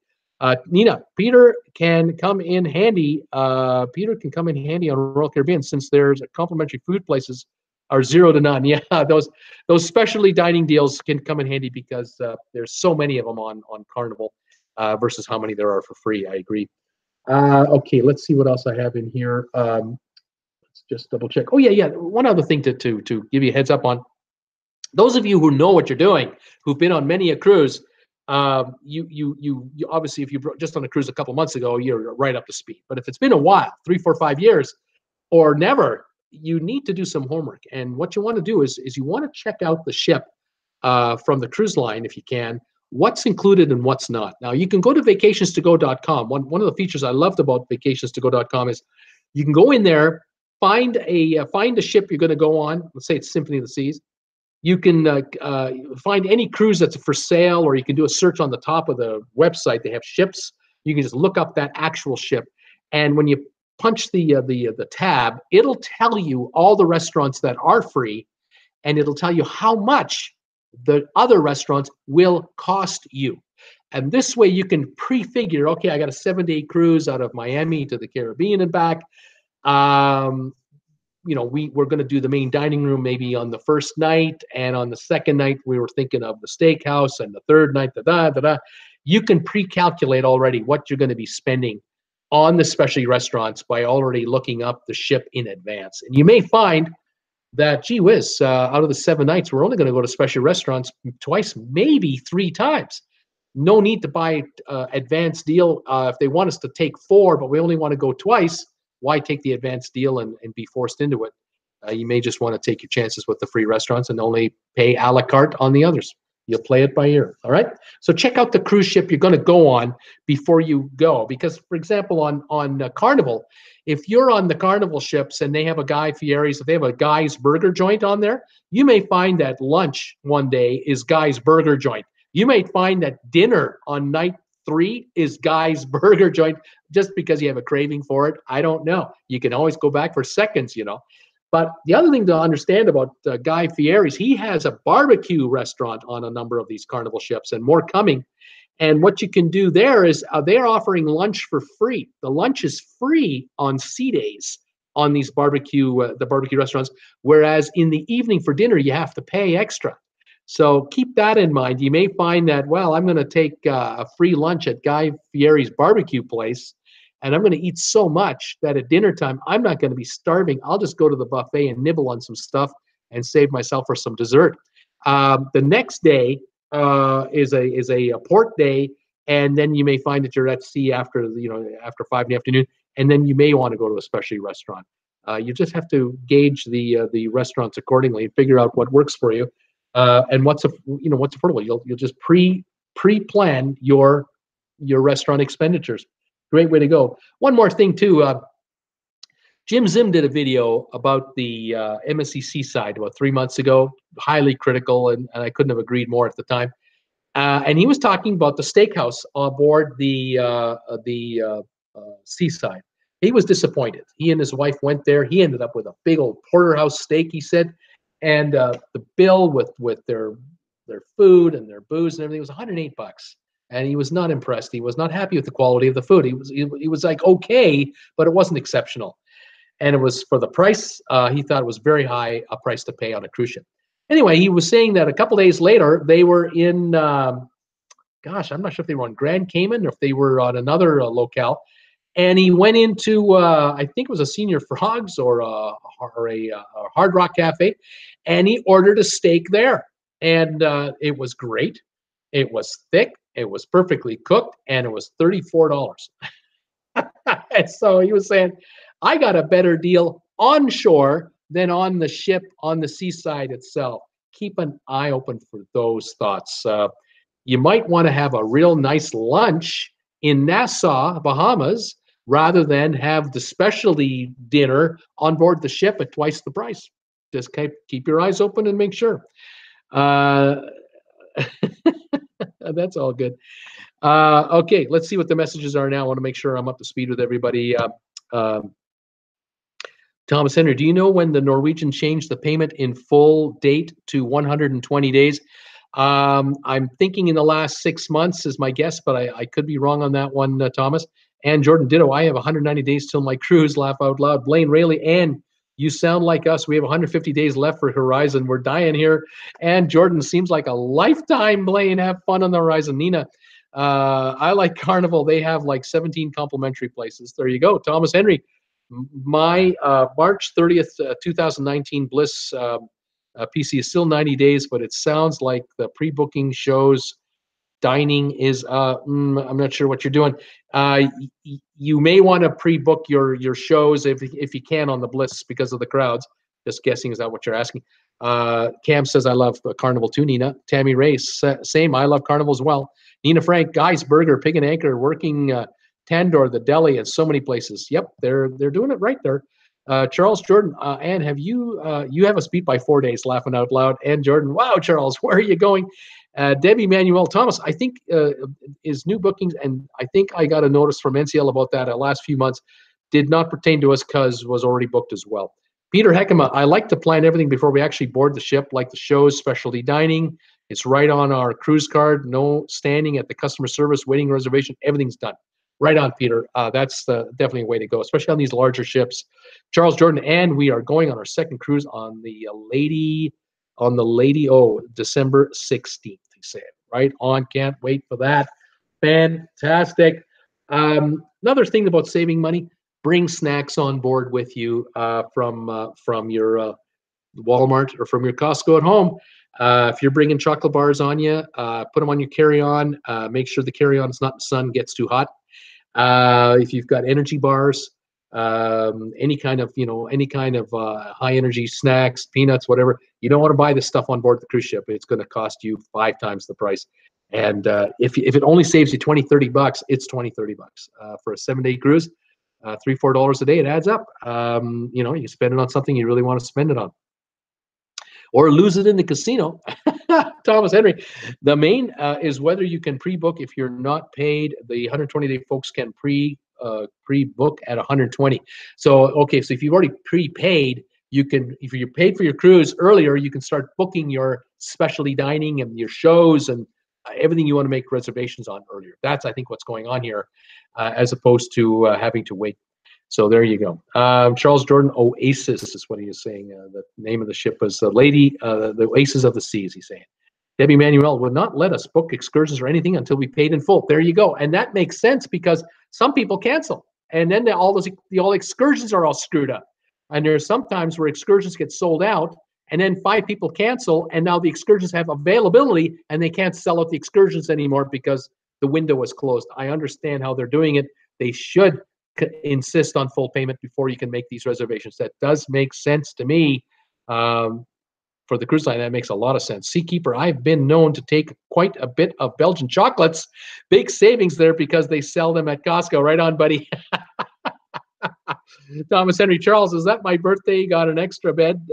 Nina, Peter can come in handy. Peter can come in handy on Royal Caribbean since there's complimentary food places are 0 to none. Yeah, those specialty dining deals can come in handy because there's so many of them on Carnival versus how many there are for free. I agree. Okay, let's see what else I have in here. Let's just double check. Oh yeah. One other thing to give you a heads up on. Those of you who know what you're doing, who've been on many a cruise, you obviously, if you just on a cruise a couple months ago, you're right up to speed. But if it's been a while, 3, 4, 5 years, or never, you need to do some homework. And what you want to do is you want to check out the ship from the cruise line if you can, what's included and what's not. Now, you can go to vacationstogo.com. One of the features I loved about vacationstogo.com is you can go in there, find a ship you're going to go on. Let's say it's Symphony of the Seas. You can find any cruise that's for sale, or you can do a search on the top of the website. They have ships. You can just look up that actual ship, and when you punch the tab, it'll tell you all the restaurants that are free, and it'll tell you how much the other restaurants will cost you. And this way you can prefigure, okay, I got a 7-day cruise out of Miami to the Caribbean and back. We're going to do the main dining room maybe on the first night, and on the second night we were thinking of the steakhouse, and the third night you can pre-calculate already what you're going to be spending on the specialty restaurants by already looking up the ship in advance. And you may find that, gee whiz, out of the 7 nights we're only going to go to specialty restaurants twice, maybe 3 times. No need to buy advanced deal. If they want us to take 4 but we only want to go twice, why take the advanced deal and be forced into it? You may just want to take your chances with the free restaurants and only pay a la carte on the others. You'll play it by ear, all right? So check out the cruise ship you're going to go on before you go. Because, for example, on Carnival, if you're on the Carnival ships and they have a Guy Fieri's, if they have a Guy's Burger joint on there, you may find that lunch one day is Guy's Burger joint. You may find that dinner on night 3 is Guy's Burger joint, just because you have a craving for it. I don't know. You can always go back for seconds, But the other thing to understand about Guy Fieri's, he has a barbecue restaurant on a number of these Carnival ships, and more coming. And what you can do there is they're offering lunch for free. The lunch is free on sea days on these the barbecue restaurants, whereas in the evening for dinner you have to pay extra. So keep that in mind. You may find that, well, I'm going to take a free lunch at Guy Fieri's barbecue place, and I'm going to eat so much that at dinner time, I'm not going to be starving. I'll just go to the buffet and nibble on some stuff and save myself for some dessert. The next day is a port day, and then you may find that you're at sea after 5 in the afternoon, and then you may want to go to a specialty restaurant. You just have to gauge the restaurants accordingly and figure out what works for you. And what's affordable. You'll just pre-plan your restaurant expenditures. Great way to go. One more thing too. Jim Zim did a video about the MSC Seaside about 3 months ago. Highly critical, and I couldn't have agreed more at the time. And he was talking about the steakhouse aboard the Seaside. He was disappointed. He and his wife went there. He ended up with a big old porterhouse steak, he said. And the bill with their food and their booze and everything was $108, and he was not impressed. He was not happy with the quality of the food. He was like, okay, but it wasn't exceptional, and it was for the price. He thought it was very high a price to pay on a cruise ship. Anyway, he was saying that a couple days later they were in, I'm not sure if they were on Grand Cayman or if they were on another locale. And he went into, I think it was a Senior Frogs or a Hard Rock Cafe, and he ordered a steak there. And it was great. It was thick. It was perfectly cooked, and it was $34. And so he was saying, I got a better deal on shore than on the ship on the Seaside itself. Keep an eye open for those thoughts. You might want to have a real nice lunch in Nassau, Bahamas, rather than have the specialty dinner on board the ship at twice the price. Just keep your eyes open and make sure. That's all good. Okay, let's see what the messages are now. I want to make sure I'm up to speed with everybody. Um, Thomas Henry, do you know when the Norwegian changed the payment in full date to 120 days? I'm thinking in the last 6 months is my guess, but I could be wrong on that one, Thomas. And Jordan Ditto, I have 190 days till my cruise, laugh out loud. Blaine Rayleigh, and you sound like us. We have 150 days left for Horizon. We're dying here. And Jordan, seems like a lifetime, Blaine. Have fun on the Horizon. Nina, I like Carnival. They have like 17 complimentary places. There you go. Thomas Henry, my March 30th, 2019 Bliss PC is still 90 days, but it sounds like the pre-booking shows dining is, I'm not sure what you're doing. You may want to pre-book your shows if you can on the Bliss because of the crowds. Just guessing, is that what you're asking? Cam says, I love Carnival too, Nina. Tammy Ray, same. I love Carnival as well. Nina Frank, Guy's Burger, Pig and Anchor, working Tandor, the deli, and so many places. Yep, they're doing it right there. Charles Jordan, and have you have us beat by 4 days, laughing out loud. And Jordan, wow, Charles, where are you going? Debbie Manuel Thomas, I think is new bookings, and I think I got a notice from NCL about that last few months. Did not pertain to us because was already booked as well. Peter Heckema, I like to plan everything before we actually board the ship, like the shows, specialty dining. It's right on our cruise card. No standing at the customer service, waiting reservation. Everything's done. Right on, Peter. That's definitely a way to go, especially on these larger ships. Charles Jordan, and we are going on our second cruise on the Lady O, December 16th. He said, right on. Can't wait for that. Fantastic. Another thing about saving money: bring snacks on board with you from your Walmart or from your Costco at home. If you're bringing chocolate bars on you, put them on your carry-on. Make sure the carry-on is not in the sun, gets too hot. If you've got energy bars, any kind of high energy snacks, peanuts, whatever, you don't want to buy this stuff on board the cruise ship. It's going to cost you 5 times the price. And if it only saves you $20-30, it's $20-30 for a 7-day cruise. $3-4 a day, it adds up. You spend it on something you really want to spend it on, or lose it in the casino. Thomas Henry, the main is whether you can pre-book. If you're not paid, the 120-day folks can pre-book at 120. So if you've already prepaid, you can, if you're paid for your cruise earlier, you can start booking your specialty dining and your shows and everything you want to make reservations on earlier. That's, I think, what's going on here, as opposed to having to wait. So there you go. Charles Jordan, Oasis is what he is saying. The name of the ship was the Oasis of the Seas, he's saying. Debbie Manuel would not let us book excursions or anything until we paid in full. There you go. And that makes sense because some people cancel. And then all excursions are all screwed up. And there's sometimes where excursions get sold out and then 5 people cancel, and now the excursions have availability and they can't sell out the excursions anymore because the window was closed. I understand how they're doing it. They should insist on full payment before you can make these reservations. That does make sense to me. For the cruise line, that makes a lot of sense. Seakeeper, I've been known to take quite a bit of Belgian chocolates. Big savings there because they sell them at Costco. Right on, buddy. Thomas Henry Charles, is that my birthday? Got an extra bed?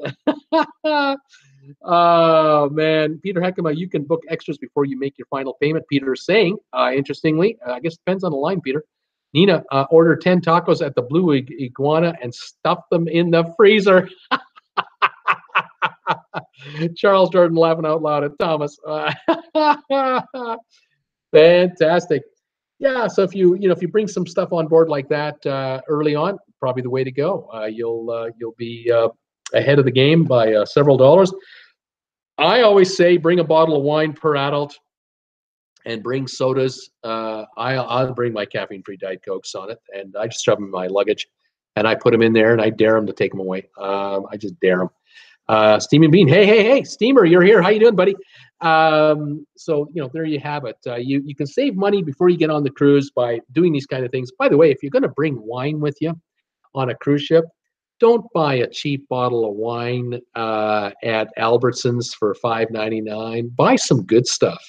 Oh, man. Peter Heckema, you can book extras before you make your final payment. Peter is saying, interestingly, I guess it depends on the line, Peter. Nina, order 10 tacos at the Blue Iguana and stuff them in the freezer. Charles Jordan laughing out loud at Thomas. Fantastic. Yeah, so if you bring some stuff on board like that early on, probably the way to go. You'll be ahead of the game by several dollars. I always say bring a bottle of wine per adult and bring sodas. I'll bring my caffeine-free Diet Cokes on it, and I just shove them in my luggage, and I put them in there, and I dare them to take them away. I just dare them. Steaming Bean, hey, Steamer, you're here. How you doing, buddy? So there you have it. You can save money before you get on the cruise by doing these kind of things. By the way, if you're going to bring wine with you on a cruise ship, don't buy a cheap bottle of wine at Albertsons for $5.99. Buy some good stuff.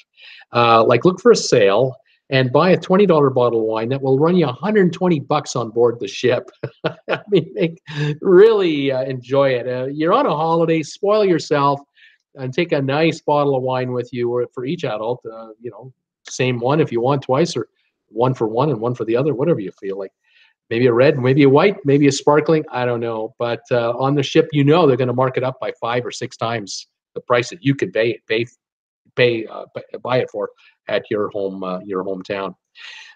Look for a sale and buy a $20 bottle of wine that will run you $120 on board the ship. I mean, really enjoy it. You're on a holiday, spoil yourself, and take a nice bottle of wine with you, or for each adult. same one if you want twice, or one for one and one for the other, whatever you feel like. Maybe a red, maybe a white, maybe a sparkling. I don't know. But on the ship, you know they're going to mark it up by 5 or 6 times the price that you could buy it for at your hometown.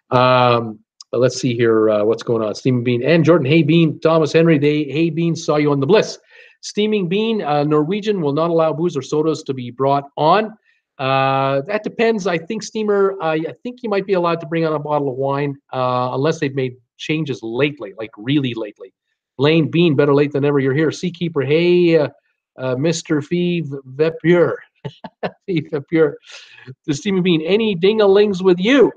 But let's see here. What's going on? Steaming Bean and Jordan. Hey Bean, Thomas Henry. Hey Bean, saw you on the Bliss. Steaming Bean. Norwegian will not allow booze or sodas to be brought on. That depends. I think Steamer. I think you might be allowed to bring on a bottle of wine, unless they've made changes lately, like really lately. Lane Bean, better late than never. You're here. Seakeeper. Hey, Mr. Fee Vepure. Fee Vepure. The Steaming Bean. Any ding-a-lings with you?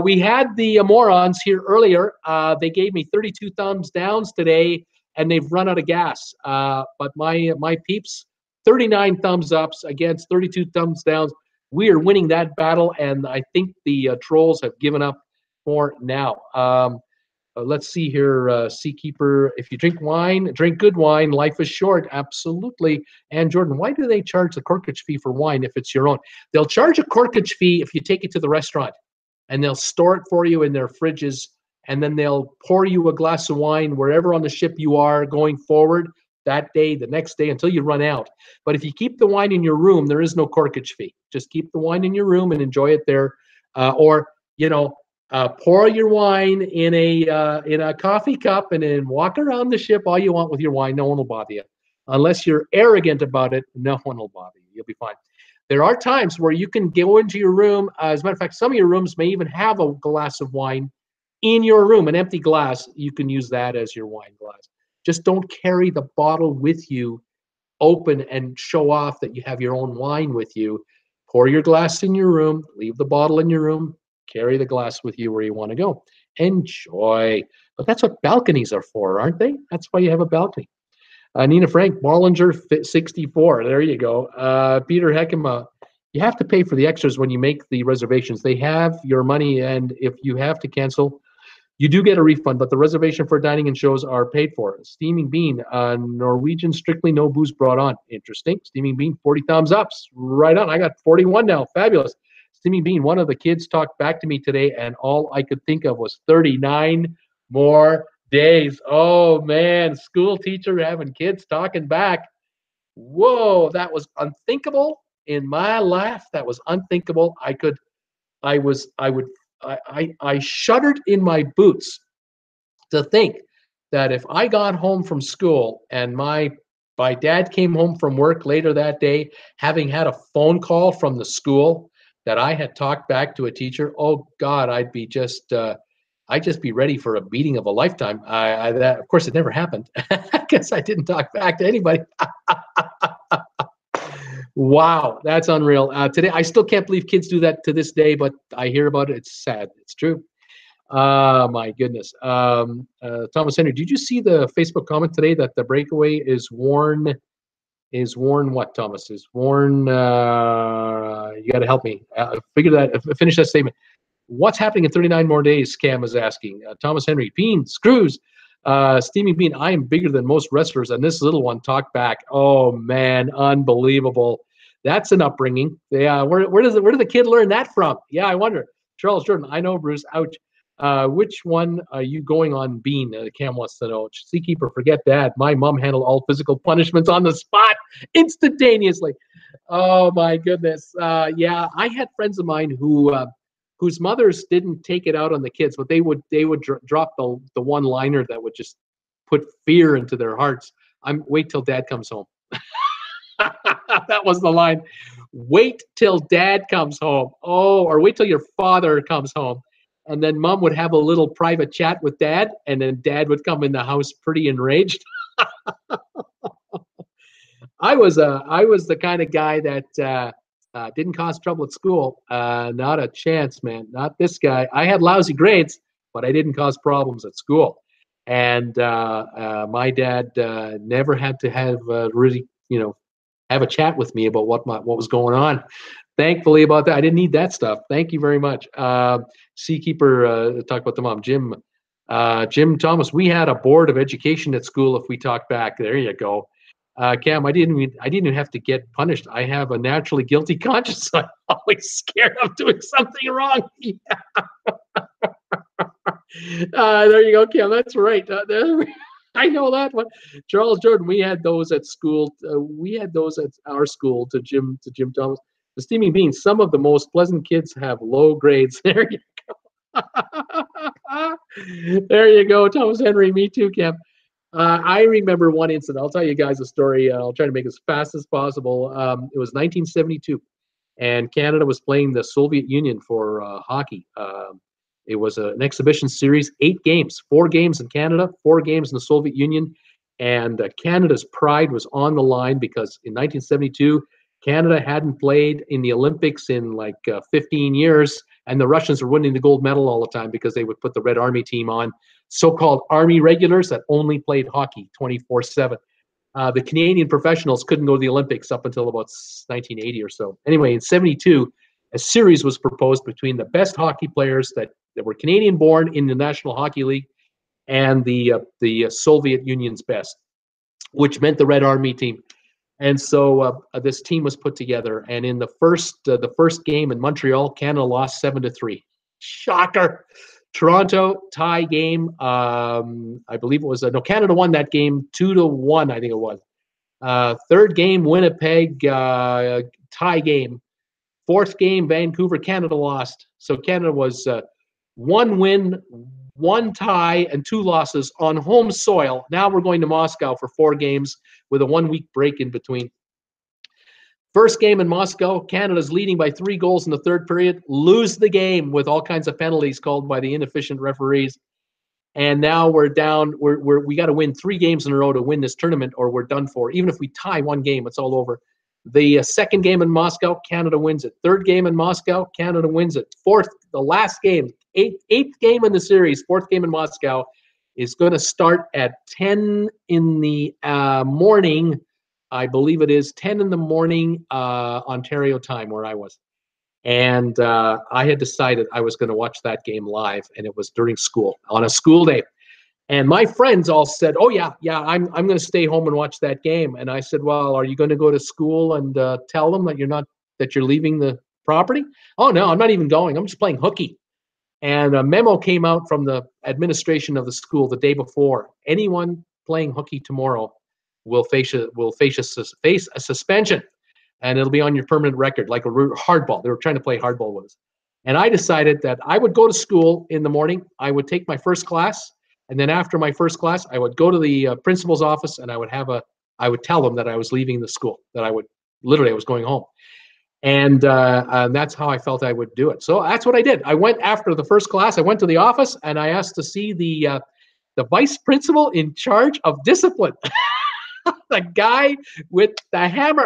We had the morons here earlier. They gave me 32 thumbs downs today, and they've run out of gas. But my peeps, 39 thumbs ups against 32 thumbs downs. We are winning that battle, and I think the trolls have given up for now. Let's see here, Seakeeper. If you drink wine, drink good wine. Life is short. Absolutely. And Jordan, why do they charge the corkage fee for wine if it's your own? They'll charge a corkage fee if you take it to the restaurant, and they'll store it for you in their fridges, and then they'll pour you a glass of wine wherever on the ship you are going forward that day, the next day, until you run out. But if you keep the wine in your room, there is no corkage fee. Just keep the wine in your room and enjoy it there. Or, pour your wine in a coffee cup and then walk around the ship all you want with your wine. No one will bother you. Unless you're arrogant about it, no one will bother you. You'll be fine. There are times where you can go into your room. As a matter of fact, some of your rooms may even have a glass of wine in your room, an empty glass. You can use that as your wine glass. Just don't carry the bottle with you open and show off that you have your own wine with you. Pour your glass in your room, leave the bottle in your room, carry the glass with you where you want to go. Enjoy. But that's what balconies are for, aren't they? That's why you have a balcony. Nina Frank, Bollinger 64. There you go. Peter Heckema, you have to pay for the extras when you make the reservations. They have your money, and if you have to cancel, you do get a refund, but the reservation for dining and shows are paid for. Steaming Bean, Norwegian, strictly no booze brought on. Interesting. Steaming Bean, 40 thumbs ups. Right on. I got 41 now. Fabulous. Steaming Bean, one of the kids talked back to me today, and all I could think of was 39 more days. Oh, man. School teacher having kids talking back. Whoa, that was unthinkable in my life. That was unthinkable. I shuddered in my boots to think that if I got home from school and my dad came home from work later that day, having had a phone call from the school that I had talked back to a teacher, oh God, I'd just be ready for a beating of a lifetime. That, of course, it never happened because I didn't talk back to anybody. Wow, that's unreal. Today, I still can't believe kids do that to this day, but I hear about it. It's sad. It's true. My goodness. Thomas Henry, did you see the Facebook comment today that the breakaway is worn? Is worn what, Thomas? Is worn? You got to help me. Finish that statement. What's happening in 39 more days? Cam is asking. Thomas Henry, Bean, screws. Steaming Bean, I am bigger than most wrestlers, and this little one talked back. Oh man, unbelievable. That's an upbringing. Yeah, where did the kid learn that from? Yeah, I wonder. Charles Jordan, I know, Bruce. Ouch. Which one are you going on, Bean? Cam wants to know. Seakeeper, forget that. My mom handled all physical punishments on the spot instantaneously. Oh my goodness. Yeah, I had friends of mine whose mothers didn't take it out on the kids, but they would drop the one-liner that would just put fear into their hearts. Wait till dad comes home. That was the line. Wait till dad comes home. Oh, or wait till your father comes home. And then mom would have a little private chat with dad, and then dad would come in the house pretty enraged. I was the kind of guy that didn't cause trouble at school. Not a chance, man. Not this guy. I had lousy grades, but I didn't cause problems at school. And my dad never had to have really, have a chat with me about what was going on. Thankfully about that. I didn't need that stuff. Thank you very much. Seakeeper, talk about the mom. Jim Thomas, we had a board of education at school if we talk back. There you go. Cam, I didn't even have to get punished. I have a naturally guilty conscience. So I'm always scared of doing something wrong. There you go, Cam. That's right. I know that one. Charles Jordan. We had those at school. We had those at our school. To Jim Thomas. The steaming beans. Some of the most pleasant kids have low grades. There you go. There you go, Thomas Henry. Me too, Cam. I remember one incident. I'll tell you guys a story. I'll try to make it as fast as possible. It was 1972, and Canada was playing the Soviet Union for hockey. It was an exhibition series, 8 games, 4 games in Canada, 4 games in the Soviet Union, and Canada's pride was on the line because in 1972, Canada hadn't played in the Olympics in like 15 years, and the Russians were winning the gold medal all the time because they would put the Red Army team on, so-called Army regulars that only played hockey 24/7. The Canadian professionals couldn't go to the Olympics up until about 1980 or so. Anyway, in 72, a series was proposed between the best hockey players that were Canadian-born in the National Hockey League and the Soviet Union's best, which meant the Red Army team. And so this team was put together. And in the first game in Montreal, Canada lost 7-3. Shocker. Toronto tie game. I believe it was no, Canada won that game 2-1. I think it was. Third game, Winnipeg tie game. Fourth game, Vancouver, Canada lost. So Canada was 1 win, 1 tie, and 2 losses on home soil. Now we're going to Moscow for 4 games with a 1-week break in between. First game in Moscow, Canada's leading by 3 goals in the third period, lose the game with all kinds of penalties called by the inefficient referees. And now we're down. We got to win 3 games in a row to win this tournament, or we're done for. Even if we tie 1 game, it's all over. The second game in Moscow, Canada wins it. Third game in Moscow, Canada wins it. Fourth, the last game, eighth game in the series, 4th game in Moscow, is going to start at 10 in the morning. I believe it is 10 in the morning, Ontario time, where I was. And I had decided I was going to watch that game live, and it was during school, on a school day. And my friends all said, "Oh yeah, I'm going to stay home and watch that game." And I said, "Well, are you going to go to school and tell them that you're leaving the property?" "Oh no, I'm not even going. I'm just playing hooky." And a memo came out from the administration of the school the day before. Anyone playing hooky tomorrow will face a suspension, and it'll be on your permanent record, like a hardball. They were trying to play hardball with us. And I decided that I would go to school in the morning. I would take my first class. And then after my first class, I would go to the principal's office, and I would tell them that I was leaving the school, that I was going home. And that's how I felt I would do it. So that's what I did. I went after the first class. I went to the office, and I asked to see the vice principal in charge of discipline, the guy with the hammer.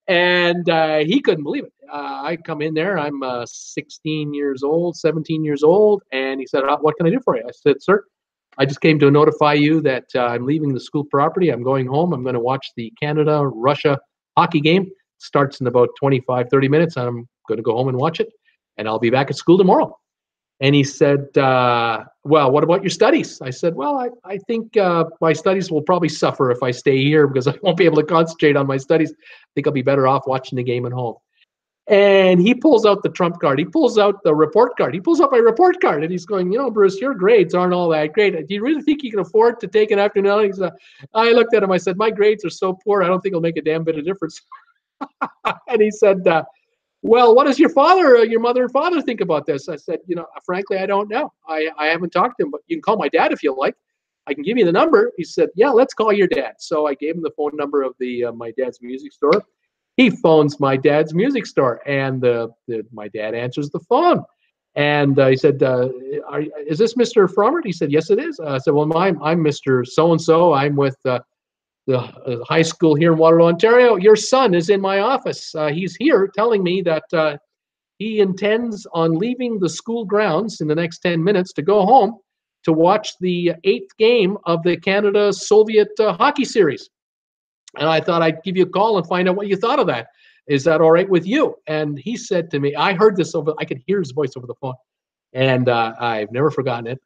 And he couldn't believe it. I come in there. I'm 16 years old, 17 years old. And he said, "What can I do for you?" I said, "Sir, I just came to notify you that I'm leaving the school property. I'm going home. I'm going to watch the Canada-Russia hockey game. It starts in about 25, 30 minutes. I'm going to go home and watch it. And I'll be back at school tomorrow." And he said, "Well, what about your studies?" I said, "Well, I think my studies will probably suffer if I stay here because I won't be able to concentrate on my studies. I think I'll be better off watching the game at home." And he pulls out the trump card. He pulls out the report card. He pulls out my report card, and he's going, "Bruce, your grades aren't all that great. Do you really think you can afford to take an afternoon outing?" I looked at him. I said, "My grades are so poor, I don't think it'll make a damn bit of difference." And he said, "Well, what does your mother and father think about this?" I said, "Frankly, I don't know. I haven't talked to him, but you can call my dad if you like. I can give you the number." He said, "Yeah, let's call your dad." So I gave him the phone number of my dad's music store. He phones my dad's music store, and my dad answers the phone. And he said, "Is this Mr. Frommert?" He said, "Yes, it is." I said, "Well, I'm Mr. So-and-so. I'm with the high school here in Waterloo, Ontario. Your son is in my office. He's here telling me that he intends on leaving the school grounds in the next 10 minutes to go home to watch the 8th game of the Canada-Soviet hockey series. And I thought I'd give you a call and find out what you thought of that. Is that all right with you?" And he said to me, I heard this I could hear his voice over the phone. And I've never forgotten it.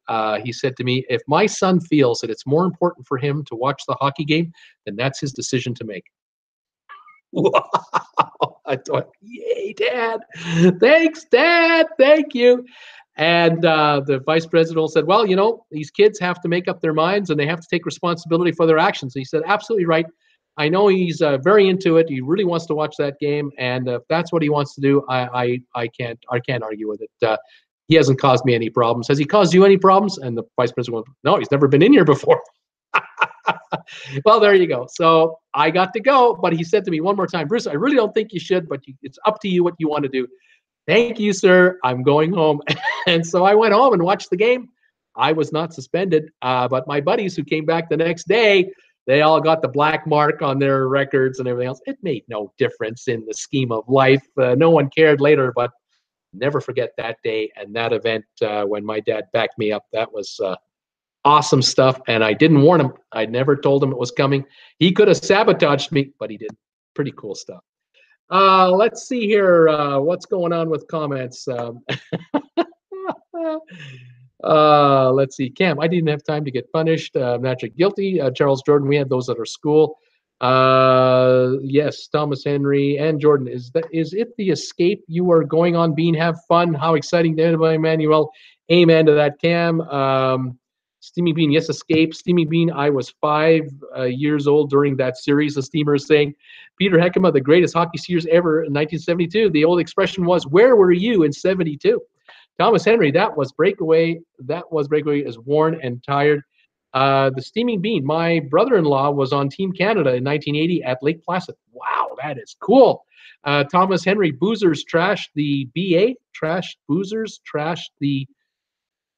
He said to me, if my son feels that it's more important for him to watch the hockey game, then that's his decision to make. Wow. I thought, yay, Dad. Thanks, Dad. Thank you. And the vice president said, well, you know, these kids have to make up their minds and they have to take responsibility for their actions. And he said, absolutely right. I know he's very into it. He really wants to watch that game. And if that's what he wants to do, I can't argue with it. He hasn't caused me any problems. Has he caused you any problems? And the vice president went, no, he's never been in here before. Well, there you go. So I got to go, but he said to me one more time, Bruce, I really don't think you should, but it's up to you what you want to do. Thank you, sir. I'm going home. And so I went home and watched the game. I was not suspended, but my buddies who came back the next day, they all got the black mark on their records and everything else. It made no difference in the scheme of life. No one cared later, but never forget that day and that event when my dad backed me up. That was awesome stuff. And I didn't warn him. I never told him it was coming. He could have sabotaged me, but he did. Pretty cool stuff. Let's see here. What's going on with comments? Let's see. Cam, I didn't have time to get punished. Naturally guilty. Charles Jordan, we had those at our school. Yes, Thomas Henry and Jordan. Is it the escape you are going on, Bean? Have fun. How exciting. Emmanuel. Amen to that, Cam. Steamy Bean, yes, escape. Steamy Bean, I was 5 years old during that series. The steamer is saying, Peter Heckema, the greatest hockey skiers ever in 1972. The old expression was, where were you in 72? Thomas Henry, that was breakaway. That was breakaway is worn and tired. The Steaming Bean, my brother-in-law was on Team Canada in 1980 at Lake Placid. Wow, that is cool. Thomas Henry, boozers trash the BA. Trash boozers trash the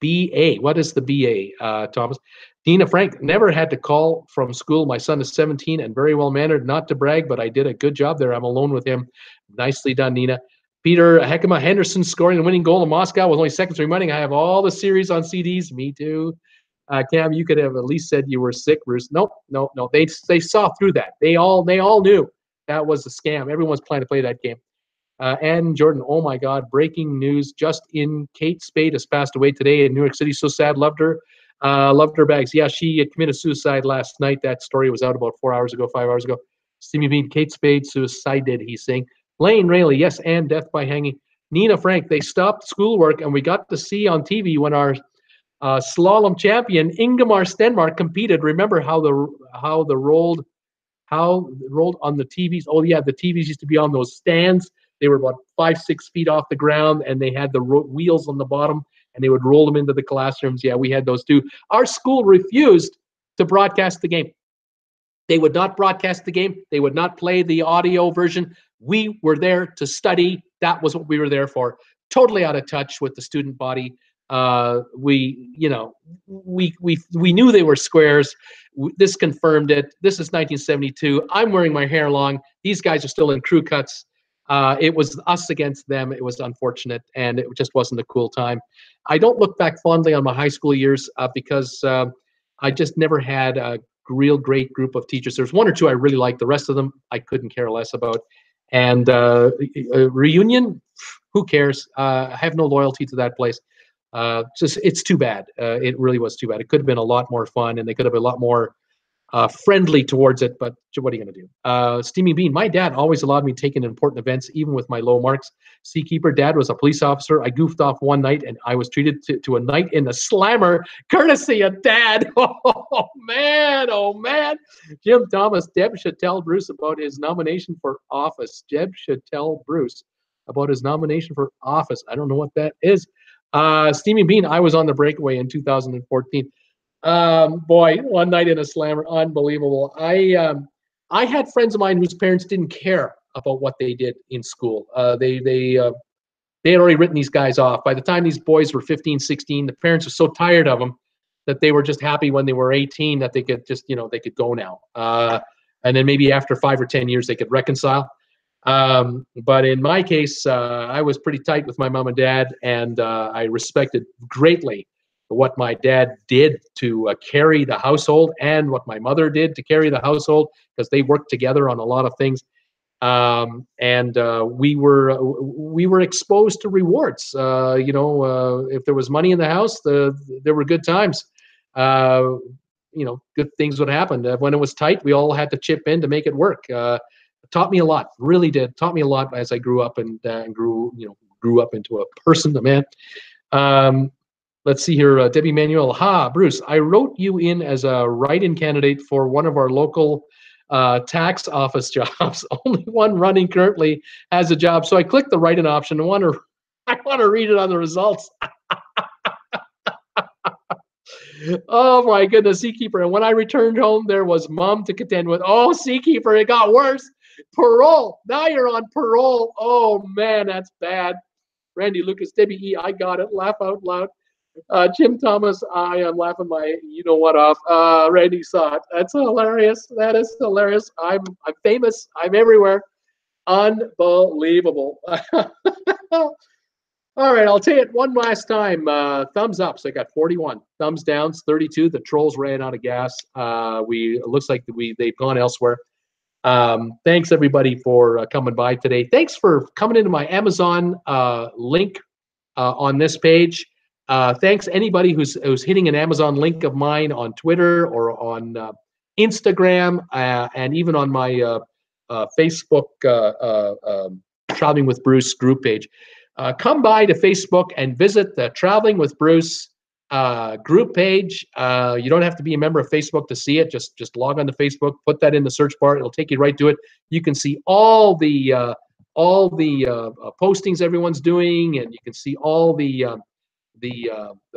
BA. What is the BA, Thomas? Dina Frank, never had to call from school. My son is 17 and very well mannered. Not to brag, but I did a good job there. I'm alone with him. Nicely done, Nina. Peter Heckema, Henderson scoring the winning goal in Moscow with only seconds remaining. I have all the series on CDs. Me too. Cam, you could have at least said you were sick, Bruce. No. They saw through that. They all knew that was a scam. Everyone's planning to play that game. And Jordan, oh my God, breaking news just in. Kate Spade has passed away today in New York City. So sad. Loved her bags. Yeah, she committed suicide last night. That story was out about 5 hours ago. Steamy Bean, Kate Spade suicided, he's saying. Lane Rayleigh, yes, and death by hanging. Nina Frank, they stopped schoolwork and we got to see on TV when our slalom champion Ingemar Stenmark competed. Remember how the rolled on the TVs? Oh yeah, the TVs used to be on those stands. They were about 5-6 feet off the ground, and they had the wheels on the bottom, and they would roll them into the classrooms. Yeah, we had those too. Our school refused to broadcast the game. They would not broadcast the game. They would not play the audio version. We were there to study. That was what we were there for. Totally out of touch with the student body. We knew they were squares. This confirmed it. This is 1972. I'm wearing my hair long. These guys are still in crew cuts. It was us against them. It was unfortunate, and it just wasn't a cool time. I don't look back fondly on my high school years because I just never had a real great group of teachers. There's one or two I really liked. The rest of them I couldn't care less about. And a reunion, who cares? I have no loyalty to that place. It's too bad. It really was too bad. It could have been a lot more fun, and they could have been a lot more friendly towards it, but what are you going to do? Steamy Bean, my dad always allowed me to take in important events, even with my low marks. Seakeeper, dad was a police officer. I goofed off one night, and I was treated to a night in the slammer, courtesy of dad. Oh, man. Jim Thomas, Deb should tell Bruce about his nomination for office. Deb should tell Bruce about his nomination for office. I don't know what that is. Steamy Bean, I was on the breakaway in 2014. Boy, one night in a slammer, unbelievable. I had friends of mine whose parents didn't care about what they did in school. They had already written these guys off. By the time these boys were 15, 16, the parents were so tired of them that they were just happy when they were 18 that they could just, they could go now. And then maybe after 5 or 10 years, they could reconcile. But in my case, I was pretty tight with my mom and dad, and I respected greatly what my dad did to carry the household and what my mother did to carry the household, because they worked together on a lot of things. We were exposed to rewards. If there was money in the house, there were good times. Good things would happen. When it was tight, we all had to chip in to make it work. It taught me a lot, really did. Taught me a lot as I grew up and grew up into a person, a man. Let's see here, Debbie Manuel. Bruce, I wrote you in as a write-in candidate for one of our local tax office jobs. Only one running currently has a job, so I clicked the write-in option. I want to read it on the results. Oh my goodness, Seakeeper. And when I returned home, there was mom to contend with. Oh, Seakeeper, it got worse. Parole. Now you're on parole. Oh man, that's bad. Randy Lucas, Debbie E, I got it. Laugh out loud. Jim Thomas, I am laughing my you-know-what off. Randy saw it. That's hilarious. That is hilarious. I'm famous. I'm everywhere. Unbelievable. All right, I'll tell it one last time. Thumbs up. So I got 41. Thumbs downs, 32. The trolls ran out of gas. It looks like they've gone elsewhere. Thanks everybody for coming by today. Thanks for coming into my Amazon link on this page. Thanks anybody who's hitting an Amazon link of mine on Twitter or on Instagram and even on my Facebook Traveling with Bruce group page. Come by to Facebook and visit the Traveling with Bruce group page. You don't have to be a member of Facebook to see it. Just log on to Facebook, put that in the search bar. It'll take you right to it. You can see all the postings everyone's doing, and you can see all the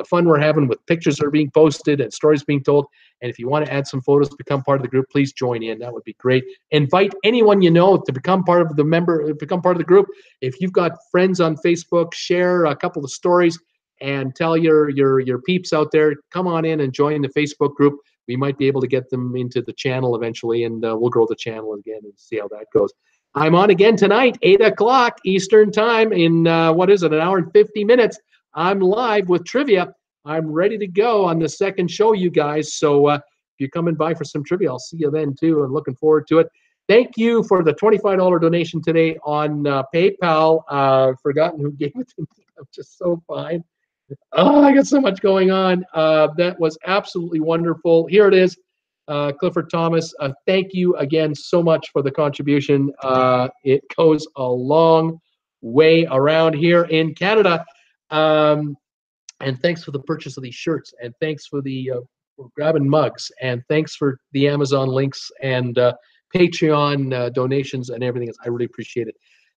fun we're having with pictures that are being posted and stories being told. And if you want to add some photos, become part of the group, please join in. That would be great. Invite anyone you know to become part of the group. If you've got friends on Facebook, share a couple of stories and tell your peeps out there, come on in and join the Facebook group. We might be able to get them into the channel eventually, and we'll grow the channel again and see how that goes. I'm on again tonight, 8 o'clock Eastern time in, an hour and 50 minutes. I'm live with trivia. I'm ready to go on the second show, you guys. So if you're coming by for some trivia, I'll see you then too. I'm looking forward to it. Thank you for the $25 donation today on PayPal. I've forgotten who gave it to me. I'm just so fine. Oh, I got so much going on. That was absolutely wonderful. Here it is. Clifford Thomas, thank you again so much for the contribution. It goes a long way around here in Canada. And thanks for the purchase of these shirts, and thanks for for grabbing mugs, and thanks for the Amazon links and Patreon donations and everything else. I really appreciate it.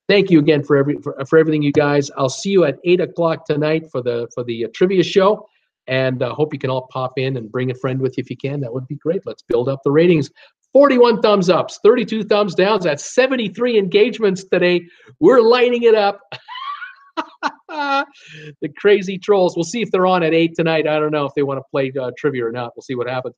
Thank you again for everything, you guys. I'll see you at 8 o'clock tonight for the trivia show, and hope you can all pop in and bring a friend with you if you can. That would be great. Let's build up the ratings. 41 thumbs ups, 32 thumbs downs. That's 73 engagements today. We're lighting it up. The crazy trolls. We'll see if they're on at 8 tonight. I don't know if they want to play trivia or not. We'll see what happens.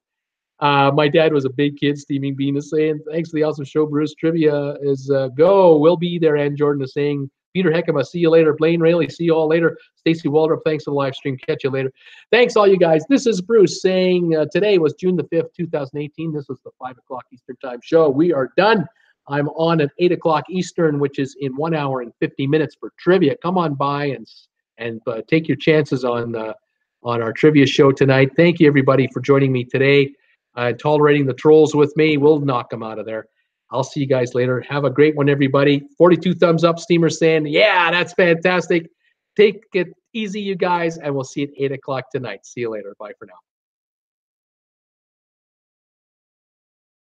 My dad was a big kid. Steaming Bean is saying, thanks for the awesome show, Bruce. Trivia is go. We'll be there. And Jordan is saying, Peter Heckema, see you later. Blaine Rayleigh, see you all later. Stacey Waldrop, thanks for the live stream. Catch you later. Thanks, all you guys. This is Bruce saying today was June the 5th, 2018. This was the 5 o'clock Eastern Time show. We are done. I'm on at 8 o'clock Eastern, which is in 1 hour and 50 minutes for trivia. Come on by and take your chances on our trivia show tonight. Thank you, everybody, for joining me today. Tolerating the trolls with me. We'll knock them out of there. I'll see you guys later. Have a great one, everybody. 42 thumbs up. Steamer saying, yeah, that's fantastic. Take it easy, you guys, and we'll see you at 8 o'clock tonight. See you later. Bye for now.